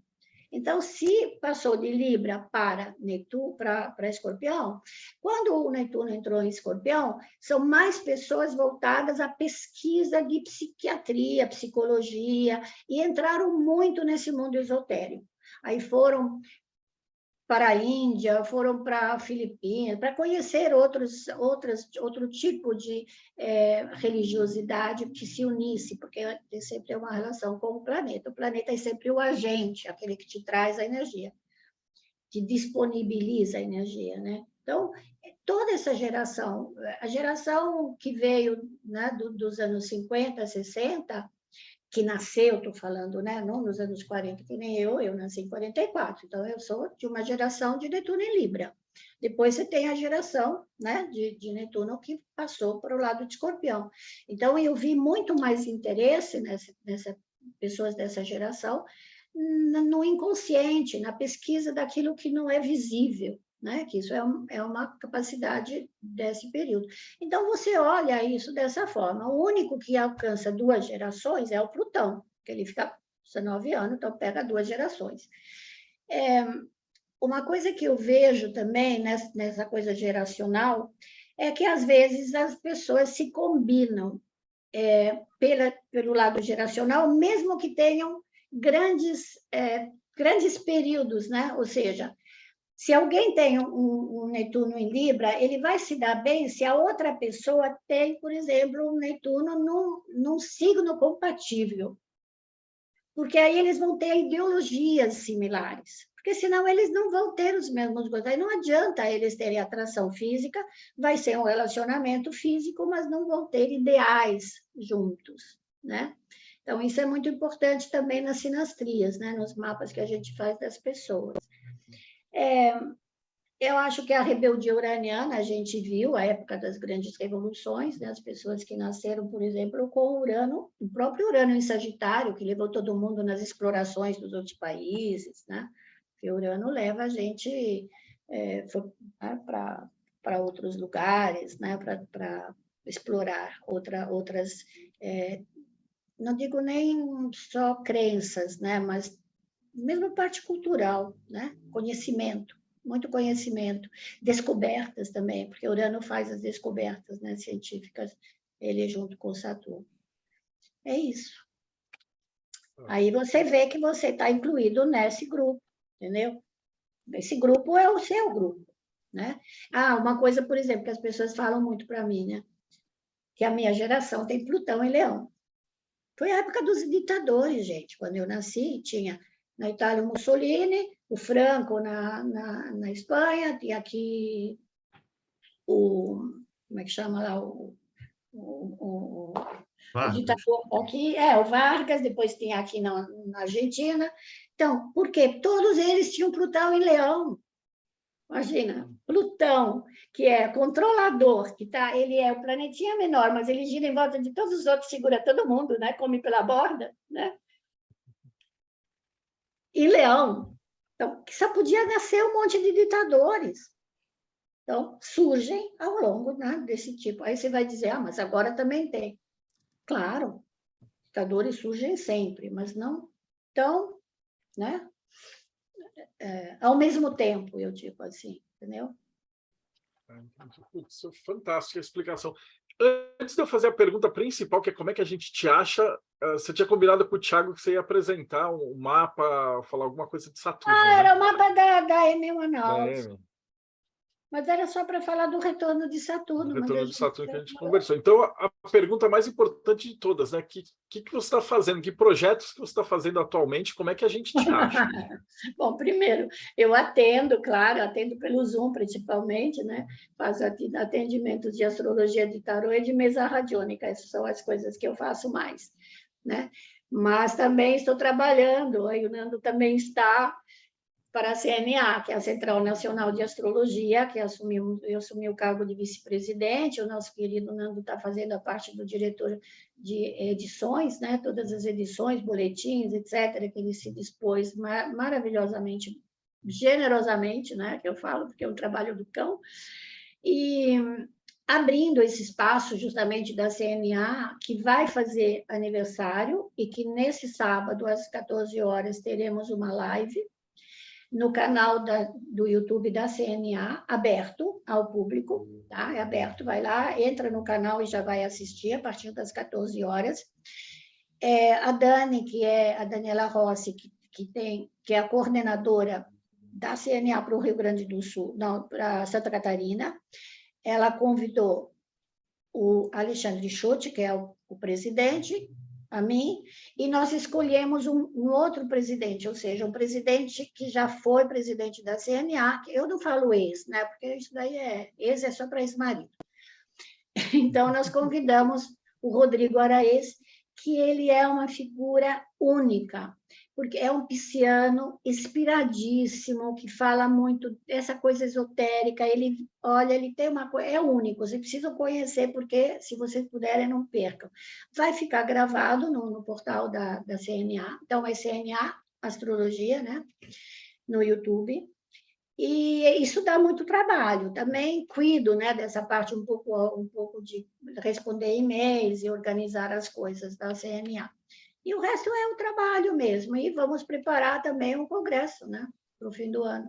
Então, se passou de Libra para Netuno, para Escorpião, quando o Netuno entrou em Escorpião, são mais pessoas voltadas à pesquisa de psiquiatria, psicologia, e entraram muito nesse mundo esotérico. Aí foram para a Índia, foram para a Filipinas, para conhecer outro tipo de religiosidade que se unisse, porque sempre é uma relação com o planeta. O planeta é sempre o agente, aquele que te traz a energia, te disponibiliza a energia, né? Então, toda essa geração, a geração que veio, né, dos anos 50, 60, que nasceu, estou falando, né, não nos anos 40, que nem eu nasci em 44, então eu sou de uma geração de Netuno em Libra. Depois você tem a geração, né, de Netuno que passou para o lado de Escorpião. Então, eu vi muito mais interesse nessa pessoas dessa geração no inconsciente, na pesquisa daquilo que não é visível, né? Que isso é uma capacidade desse período. Então, você olha isso dessa forma. O único que alcança 2 gerações é o Plutão, que ele fica 19 anos, então pega 2 gerações. Uma coisa que eu vejo também nessa coisa geracional é que, às vezes, as pessoas se combinam pelo lado geracional, mesmo que tenham grandes períodos, né? Ou seja, se alguém tem um Netuno em Libra, ele vai se dar bem se a outra pessoa tem, por exemplo, um Netuno num signo compatível. Porque aí eles vão ter ideologias similares. Porque senão eles não vão ter os mesmos gostos. Aí não adianta eles terem atração física, vai ser um relacionamento físico, mas não vão ter ideais juntos, né? Então, isso é muito importante também nas sinastrias, né? Nos mapas que a gente faz das pessoas. Eu acho que a rebeldia uraniana, a gente viu a época das grandes revoluções, né? As pessoas que nasceram, por exemplo, com Urano, o próprio Urano em Sagitário, que levou todo mundo nas explorações dos outros países, né? Porque Urano leva a gente para outros lugares, né? Para explorar outras... não digo nem só crenças, né? Mas mesmo parte cultural, né? Conhecimento, muito conhecimento, descobertas também, porque Urano faz as descobertas, né, científicas, ele junto com Saturno. É isso. Aí você vê que você está incluído nesse grupo, entendeu? Esse grupo é o seu grupo, né? Uma coisa, por exemplo, que as pessoas falam muito para mim, né? Que a minha geração tem Plutão em Leão. Foi a época dos ditadores, gente. Quando eu nasci, tinha na Itália o Mussolini, o Franco na Espanha, tinha aqui como é que chama lá, o ditador aqui, o Vargas, depois tinha aqui na Argentina. Então, por quê? Todos eles tinham Plutão em Leão. Imagina, Plutão, que é controlador, ele é o planetinha menor, mas ele gira em volta de todos os outros, segura todo mundo, né? Come pela borda, né? E Leão. Então, só podia nascer um monte de ditadores. Então, surgem ao longo, né, desse tipo. Aí você vai dizer, mas agora também tem. Claro, ditadores surgem sempre, mas não tão, né? Ao mesmo tempo, eu digo assim, entendeu? Putz, fantástica a explicação. Antes de eu fazer a pergunta principal, que é como é que a gente te acha, você tinha combinado com o Thiago que você ia apresentar um mapa, falar alguma coisa de Saturno. Era né? o mapa da EME Manaus. Mas era só para falar do retorno de Saturno. O retorno de Saturno que a gente conversou. Então, a pergunta mais importante de todas, né? O que você está fazendo? Que projetos que você está fazendo atualmente? Como é que a gente te acha? Bom, primeiro, eu atendo, claro, atendo pelo Zoom, principalmente, né? Faço atendimentos de astrologia de tarô e de mesa radiônica. Essas são as coisas que eu faço mais, né? Mas também estou trabalhando, aí o Nando também está para a CNA, que é a Central Nacional de Astrologia, que eu assumi o cargo de vice-presidente, o nosso querido Nando está fazendo a parte do diretor de edições, né? Todas as edições, boletins, etc., que ele se dispôs maravilhosamente, generosamente, né? Que eu falo, porque é um trabalho do cão, e abrindo esse espaço justamente da CNA, que vai fazer aniversário, e que nesse sábado, às 14 horas, teremos uma live, no canal do YouTube da CNA, aberto ao público, tá? É aberto, vai lá, entra no canal e já vai assistir a partir das 14 horas. A Dani, que é a Daniela Rossi, que é a coordenadora da CNA para o Rio Grande do Sul, não, para Santa Catarina, ela convidou o Alexandre Schutt, que é o presidente, a mim, e nós escolhemos um outro presidente, ou seja, um presidente que já foi presidente da CNA, que eu não falo ex, né? Porque isso daí ex é só para ex-marido. Então, nós convidamos o Rodrigo Araês, que ele é uma figura única, porque é um pisciano inspiradíssimo, que fala muito essa coisa esotérica, ele tem uma coisa, é único, vocês precisam conhecer, porque, se vocês puderem, não percam. Vai ficar gravado no portal da CNA, então é CNA Astrologia, né? No YouTube, e isso dá muito trabalho. Também cuido, né, dessa parte um pouco de responder e-mails e organizar as coisas da CNA. E o resto é o trabalho mesmo. E vamos preparar também um congresso, né, para o fim do ano.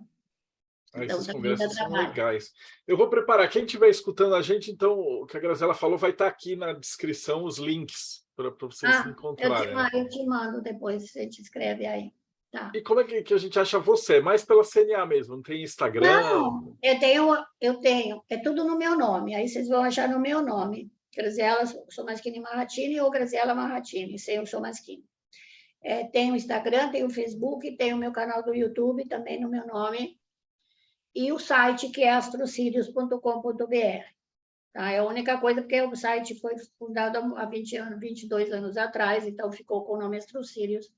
Então, esses congressos são legais. Eu vou preparar. Quem estiver escutando a gente, então, o que a Graziela falou vai estar aqui na descrição, os links para vocês se encontrarem. Eu te mando depois, você te escreve aí. Tá. E como é que a gente acha você? Mais pela CNA mesmo? Não tem Instagram? Não, eu tenho. É tudo no meu nome. Aí vocês vão achar no meu nome. Graziela Somaschini Marratini ou Graziela Marratini, sem o Somaschini. Tem o Instagram, tem o Facebook, tem o meu canal do YouTube, também no meu nome. E o site, que é astrocírios.com.br. Tá? É a única coisa, porque o site foi fundado há 22 anos atrás, então ficou com o nome Astrocírios,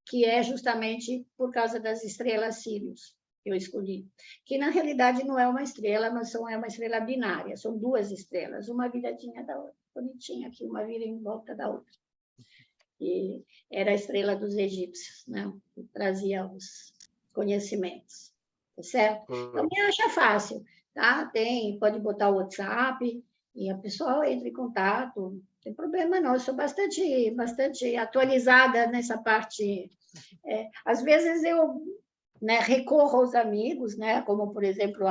que é justamente por causa das estrelas Sírios que eu escolhi, que na realidade não é uma estrela, mas é uma estrela binária, são duas estrelas, uma viradinha da outra, bonitinha aqui, uma vira em volta da outra. E era a estrela dos egípcios, né? Que trazia os conhecimentos, tá certo? Então, me acha fácil, tá? Pode botar o WhatsApp e a pessoa entra em contato, não tem problema não, eu sou bastante atualizada nessa parte. Às vezes eu, né, recorro aos amigos, né, como, por exemplo,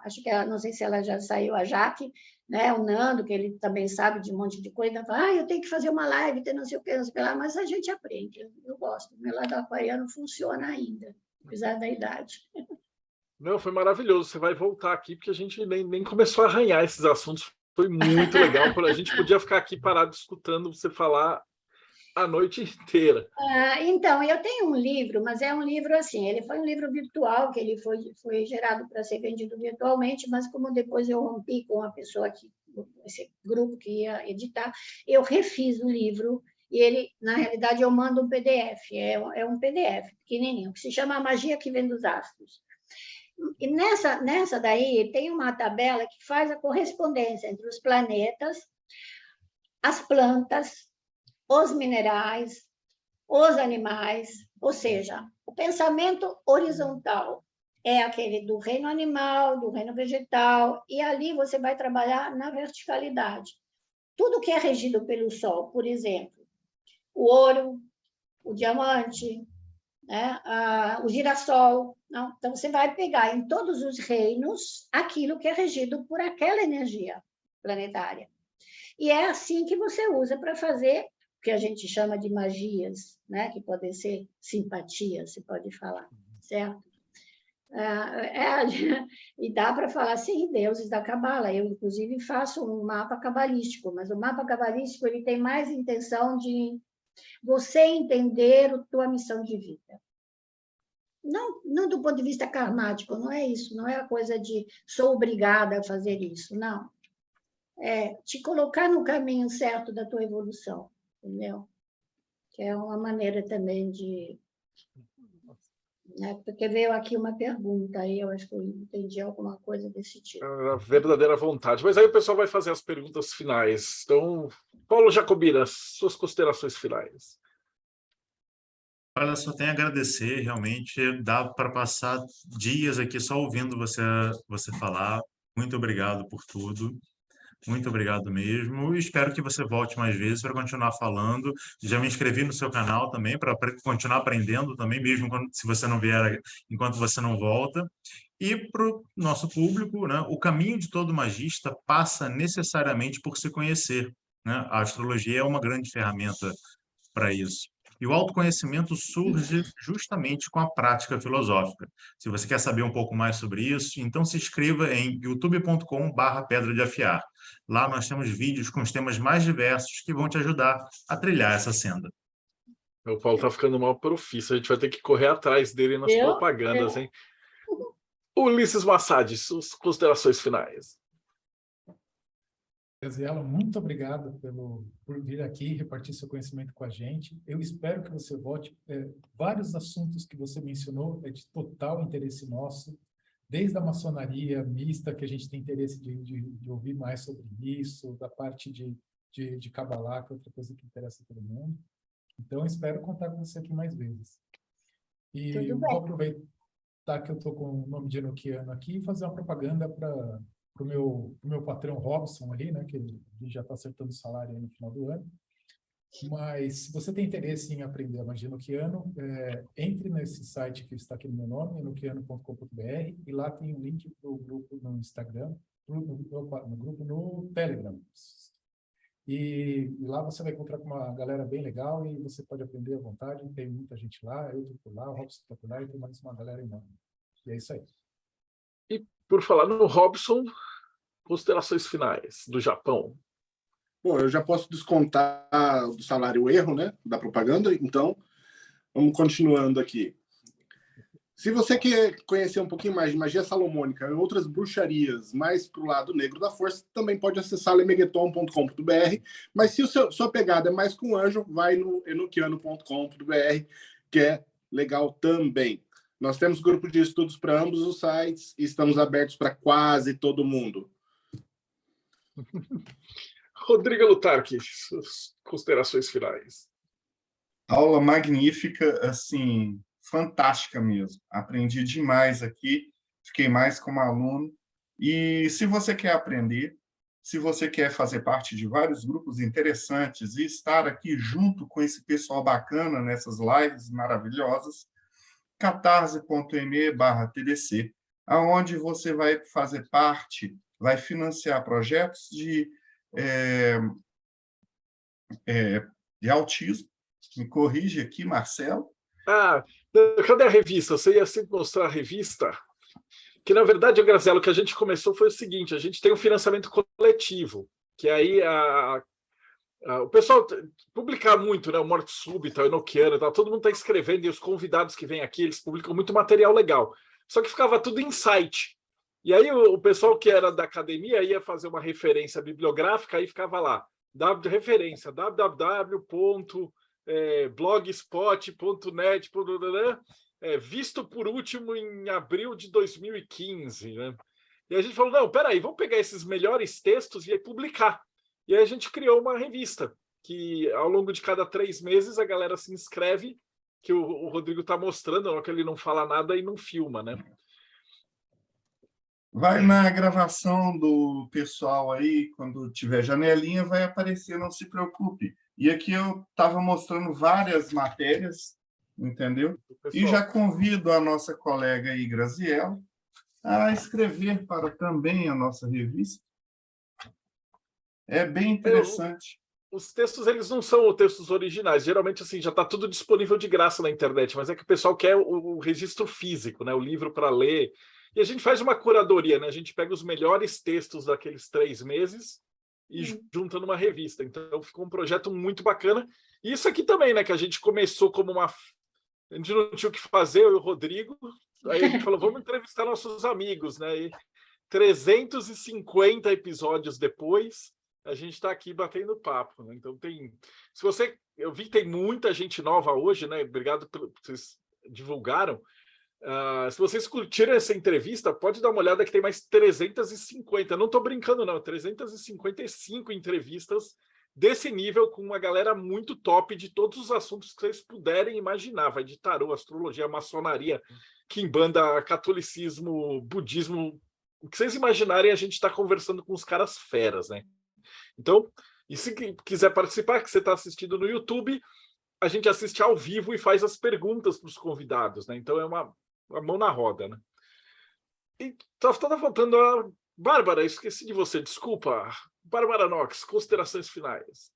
acho que não sei se ela já saiu, a Jaque, né, o Nando, que ele também sabe de um monte de coisa, fala, eu tenho que fazer uma live, tem não sei o que lá, mas a gente aprende, eu gosto. O meu lado aquariano funciona ainda, apesar da idade. Não, foi maravilhoso. Você vai voltar aqui, porque a gente nem começou a arranhar esses assuntos. Foi muito legal. A gente podia ficar aqui parado escutando você falar a noite inteira. Então, eu tenho um livro, mas é um livro assim, ele foi um livro virtual, que ele foi gerado para ser vendido virtualmente, mas como depois eu rompi com a pessoa esse grupo que ia editar, eu refiz o livro, e ele, na realidade, eu mando um PDF, é um PDF pequenininho, que se chama A Magia que Vem dos Astros. E nessa daí tem uma tabela que faz a correspondência entre os planetas, as plantas, os minerais, os animais, ou seja, o pensamento horizontal é aquele do reino animal, do reino vegetal, e ali você vai trabalhar na verticalidade. Tudo que é regido pelo Sol, por exemplo, o ouro, o diamante, né, o girassol. Não? Então, você vai pegar em todos os reinos aquilo que é regido por aquela energia planetária. E é assim que você usa para fazer o que a gente chama de magias, né? Que podem ser simpatias, se pode falar, certo? E dá para falar, sim, deuses da Cabala. Eu, inclusive, faço um mapa cabalístico, mas o mapa cabalístico ele tem mais intenção de você entender a tua missão de vida. Não do ponto de vista karmático, não é isso, não é a coisa de sou obrigada a fazer isso, não. É te colocar no caminho certo da tua evolução, entendeu? Que é uma maneira também de... Né? Porque veio aqui uma pergunta, aí eu acho que eu entendi alguma coisa desse tipo. A verdadeira vontade. Mas aí o pessoal vai fazer as perguntas finais. Então, Paulo Jacobina, suas considerações finais. Olha, só tenho a agradecer, realmente, dá para passar dias aqui só ouvindo você falar. Muito obrigado por tudo. Muito obrigado mesmo. Espero que você volte mais vezes para continuar falando. Já me inscrevi no seu canal também, para continuar aprendendo também, mesmo se você não vier, enquanto você não volta. E para o nosso público, né, o caminho de todo magista passa necessariamente por se conhecer, né? A astrologia é uma grande ferramenta para isso. E o autoconhecimento surge justamente com a prática filosófica. Se você quer saber um pouco mais sobre isso, então se inscreva em youtube.com/pedra de afiar. Lá nós temos vídeos com os temas mais diversos que vão te ajudar a trilhar essa senda. O Paulo tá ficando mal profício, a gente vai ter que correr atrás dele nas propagandas, hein? Ulisses Massad, suas considerações finais. Graziela, muito obrigado por vir aqui repartir seu conhecimento com a gente. Eu espero que você volte. Vários assuntos que você mencionou é de total interesse nosso, desde a maçonaria mista, que a gente tem interesse de ouvir mais sobre isso, da parte de Kabbalah, que é outra coisa que interessa a todo mundo. Então, espero contar com você aqui mais vezes. E eu vou aproveitar que eu estou com o nome de Enoquiano aqui e fazer uma propaganda para o meu patrão Robson ali, né, que ele já está acertando o salário aí no final do ano. Mas, se você tem interesse em aprender a magia enoquiano, entre nesse site que está aqui no meu nome, enoquiano.com.br, e lá tem um link para o grupo no Instagram, no grupo no Telegram. E lá você vai encontrar com uma galera bem legal e você pode aprender à vontade. Tem muita gente lá, eu estou por lá, o Robson está por lá e tem mais uma galera enorme. E é isso aí. E por falar no Robson, considerações finais do Japão. Bom, eu já posso descontar do salário o erro, né, da propaganda, então vamos continuando aqui. Se você quer conhecer um pouquinho mais de magia salomônica e outras bruxarias mais para o lado negro da força, também pode acessar lemegeton.com.br, mas se sua pegada é mais com anjo, vai no enoquiano.com.br, que é legal também. Nós temos grupo de estudos para ambos os sites e estamos abertos para quase todo mundo. Rodrigo Lutarque, suas considerações finais. Aula magnífica, assim, fantástica mesmo. Aprendi demais aqui, fiquei mais como aluno. E se você quer aprender, se você quer fazer parte de vários grupos interessantes e estar aqui junto com esse pessoal bacana nessas lives maravilhosas, catarse.me/TDC, aonde você vai fazer parte, vai financiar projetos de autismo. Me corrige aqui, Marcelo. Cadê a revista? Você ia sempre mostrar a revista? Que, na verdade, Graziela, o que a gente começou foi o seguinte, a gente tem um financiamento coletivo, que aí o pessoal publica muito, né? O Morte Súbita, o Enoquiano, todo mundo está escrevendo, e os convidados que vêm aqui, eles publicam muito material legal. Só que ficava tudo em site. E aí o pessoal que era da academia ia fazer uma referência bibliográfica, aí ficava lá, referência, www.blogspot.net, visto por último em abril de 2015. Né? E a gente falou, não, peraí, vamos pegar esses melhores textos e aí publicar. E aí a gente criou uma revista, que ao longo de cada 3 meses a galera se inscreve, que o Rodrigo está mostrando, que ele não fala nada e não filma, né? Vai na gravação do pessoal aí, quando tiver janelinha, vai aparecer, não se preocupe. E aqui eu estava mostrando várias matérias, entendeu? E já convido a nossa colega aí, Graziela, a escrever para também a nossa revista. É bem interessante. Os textos, eles não são textos originais. Geralmente, assim, já está tudo disponível de graça na internet, mas é que o pessoal quer o registro físico, né? O livro para ler. E a gente faz uma curadoria, né? A gente pega os melhores textos daqueles 3 meses e junta numa revista. Então, ficou um projeto muito bacana. E isso aqui também, né? Que a gente começou como uma... A gente não tinha o que fazer, eu e o Rodrigo. Aí a gente falou, vamos entrevistar nossos amigos, né? E 350 episódios depois, a gente está aqui batendo papo, né? Então eu vi que tem muita gente nova hoje, né? Obrigado por vocês divulgaram. Se vocês curtiram essa entrevista, pode dar uma olhada que tem mais 350. Não estou brincando, não. 355 entrevistas desse nível com uma galera muito top de todos os assuntos que vocês puderem imaginar. Vai de tarô, astrologia, maçonaria, quimbanda, catolicismo, budismo. O que vocês imaginarem, a gente está conversando com os caras feras, né? Então, e se quiser participar, que você está assistindo no YouTube, a gente assiste ao vivo e faz as perguntas para os convidados, né? Então é uma mão na roda, né? E tá faltando a Bárbara, esqueci de você, desculpa. Bárbara Knox, considerações finais.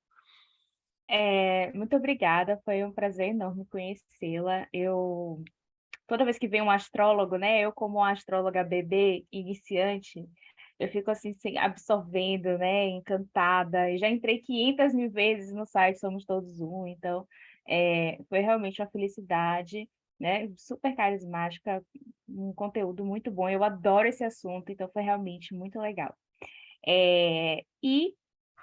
Muito obrigada, foi um prazer enorme conhecê-la. Toda vez que vem um astrólogo, né? Eu, como uma astróloga bebê, iniciante, eu fico assim, absorvendo, né? Encantada. Eu já entrei 500 mil vezes no site Somos Todos Um, então foi realmente uma felicidade, né? Super carismática, um conteúdo muito bom. Eu adoro esse assunto, então foi realmente muito legal. E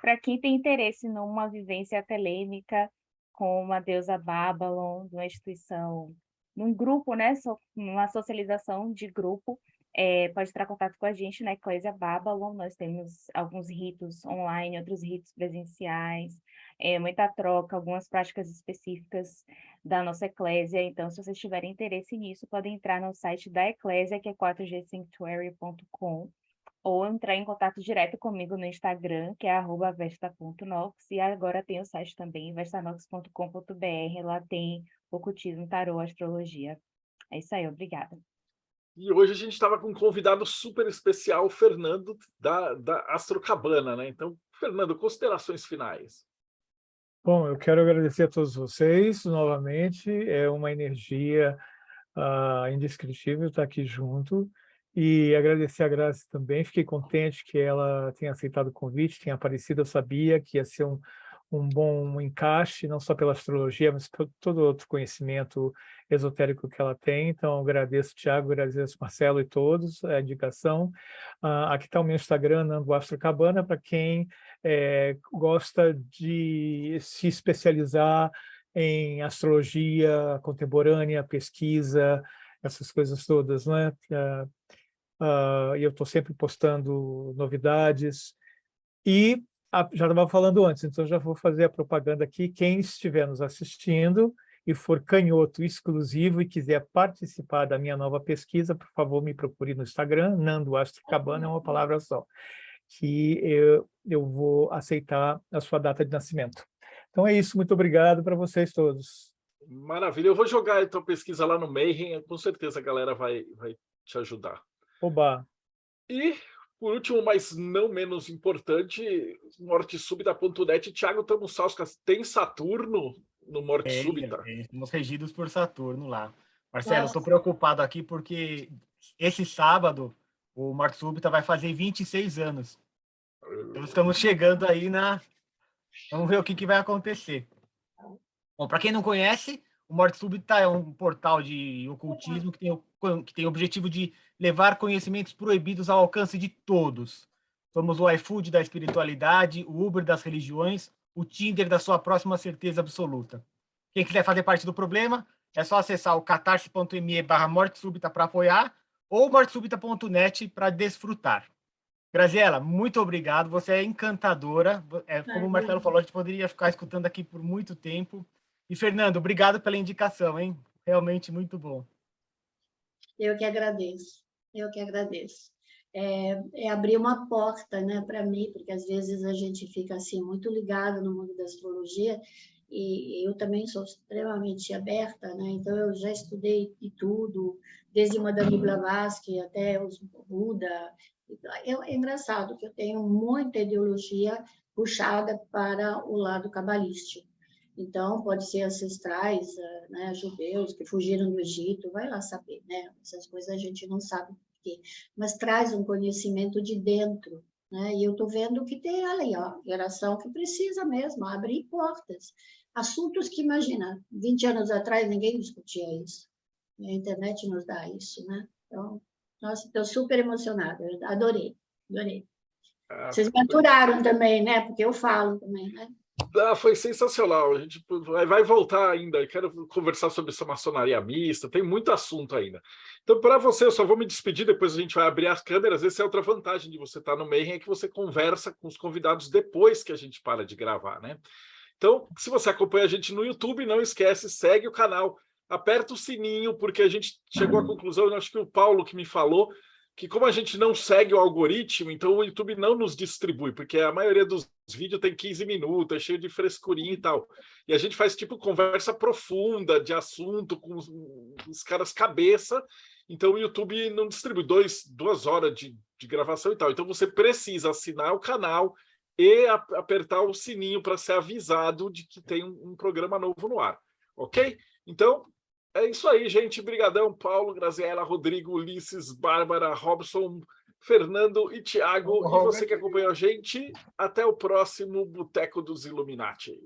para quem tem interesse numa vivência telêmica com uma deusa Babylon, numa instituição, num grupo, né, uma socialização de grupo, pode entrar em contato com a gente na Eclésia Babylon. Nós temos alguns ritos online, outros ritos presenciais, muita troca, algumas práticas específicas da nossa eclésia. Então, se vocês tiverem interesse nisso, podem entrar no site da Eclésia, que é 4gsanctuary.com, ou entrar em contato direto comigo no Instagram, que é @vesta.nox, e agora tem o site também, vestanox.com.br, lá tem ocultismo, tarô, astrologia. É isso aí, obrigada. E hoje a gente estava com um convidado super especial, o Fernando, da Astrocabana, né? Então, Fernando, considerações finais. Bom, eu quero agradecer a todos vocês novamente, é uma energia indescritível estar aqui junto, e agradecer a Grazi também. Fiquei contente que ela tenha aceitado o convite, tenha aparecido. Eu sabia que ia ser um bom encaixe, não só pela astrologia, mas por todo outro conhecimento esotérico que ela tem. Então, agradeço, Tiago, agradeço, Marcelo e todos a indicação. Aqui está o meu Instagram, Nando Astrocabana, para quem gosta de se especializar em astrologia contemporânea, pesquisa, essas coisas todas, né? E eu estou sempre postando novidades. E já estava falando antes, então já vou fazer a propaganda aqui. Quem estiver nos assistindo e for canhoto exclusivo e quiser participar da minha nova pesquisa, por favor, me procure no Instagram, Nando Astrocabana, é uma palavra só, que eu vou aceitar a sua data de nascimento. Então é isso, muito obrigado para vocês todos. Maravilha, eu vou jogar a tua pesquisa lá no Mayhem, com certeza a galera vai te ajudar. Oba! E, por último, mas não menos importante, mortesúbita.net. Thiago Tamussauskas, tem Saturno no Morte Súbita? Estamos regidos por Saturno lá. Marcelo, estou preocupado aqui porque esse sábado o Morte Súbita vai fazer 26 anos. Então estamos chegando aí na... Vamos ver o que vai acontecer. Bom, para quem não conhece, o Morte Súbita é um portal de ocultismo que tem o objetivo de levar conhecimentos proibidos ao alcance de todos. Somos o iFood da espiritualidade, o Uber das religiões, o Tinder da sua próxima certeza absoluta. Quem quiser fazer parte do problema, é só acessar o catarse.me/mortesúbita para apoiar, ou mortesúbita.net para desfrutar. Graziela, muito obrigado, você é encantadora. Como o Marcelo falou, a gente poderia ficar escutando aqui por muito tempo. E, Fernando, obrigado pela indicação, hein? Realmente muito bom. Eu que agradeço, eu que agradeço. É abrir uma porta, né, para mim, porque às vezes a gente fica assim muito ligado no mundo da astrologia, e eu também sou extremamente aberta, né? Então eu já estudei de tudo, desde Madame Blavatsky até os Buda. É engraçado que eu tenho muita ideologia puxada para o lado cabalístico. Então, pode ser ancestrais, né, judeus que fugiram do Egito, vai lá saber, né? Essas coisas a gente não sabe por quê, mas traz um conhecimento de dentro, né? E eu estou vendo que tem ali, ó, geração que precisa mesmo abrir portas. Assuntos que, imagina, 20 anos atrás ninguém discutia isso. E a internet nos dá isso, né? Então, nossa, estou super emocionada, adorei. Vocês me aturaram também, né? Porque eu falo também, né? Foi sensacional. A gente vai voltar ainda. Eu quero conversar sobre essa maçonaria mista. Tem muito assunto ainda. Então, para você, eu só vou me despedir. Depois a gente vai abrir as câmeras. Essa é outra vantagem de você estar no Mayhem, é que você conversa com os convidados depois que a gente para de gravar, né? Então, se você acompanha a gente no YouTube, não esquece, segue o canal, aperta o sininho, porque a gente chegou à conclusão, eu acho que o Paulo que me falou, que como a gente não segue o algoritmo, então o YouTube não nos distribui, porque a maioria dos vídeos tem 15 minutos, é cheio de frescurinha e tal. E a gente faz tipo conversa profunda de assunto com os caras cabeça, então o YouTube não distribui 2 horas de gravação e tal. Então você precisa assinar o canal, e apertar o sininho para ser avisado de que tem um programa novo no ar, ok? Então, é isso aí, gente. Brigadão, Paulo, Graziela, Rodrigo, Ulisses, Bárbara, Robson, Fernando e Thiago. E você que acompanhou a gente, até o próximo Boteco dos Illuminati.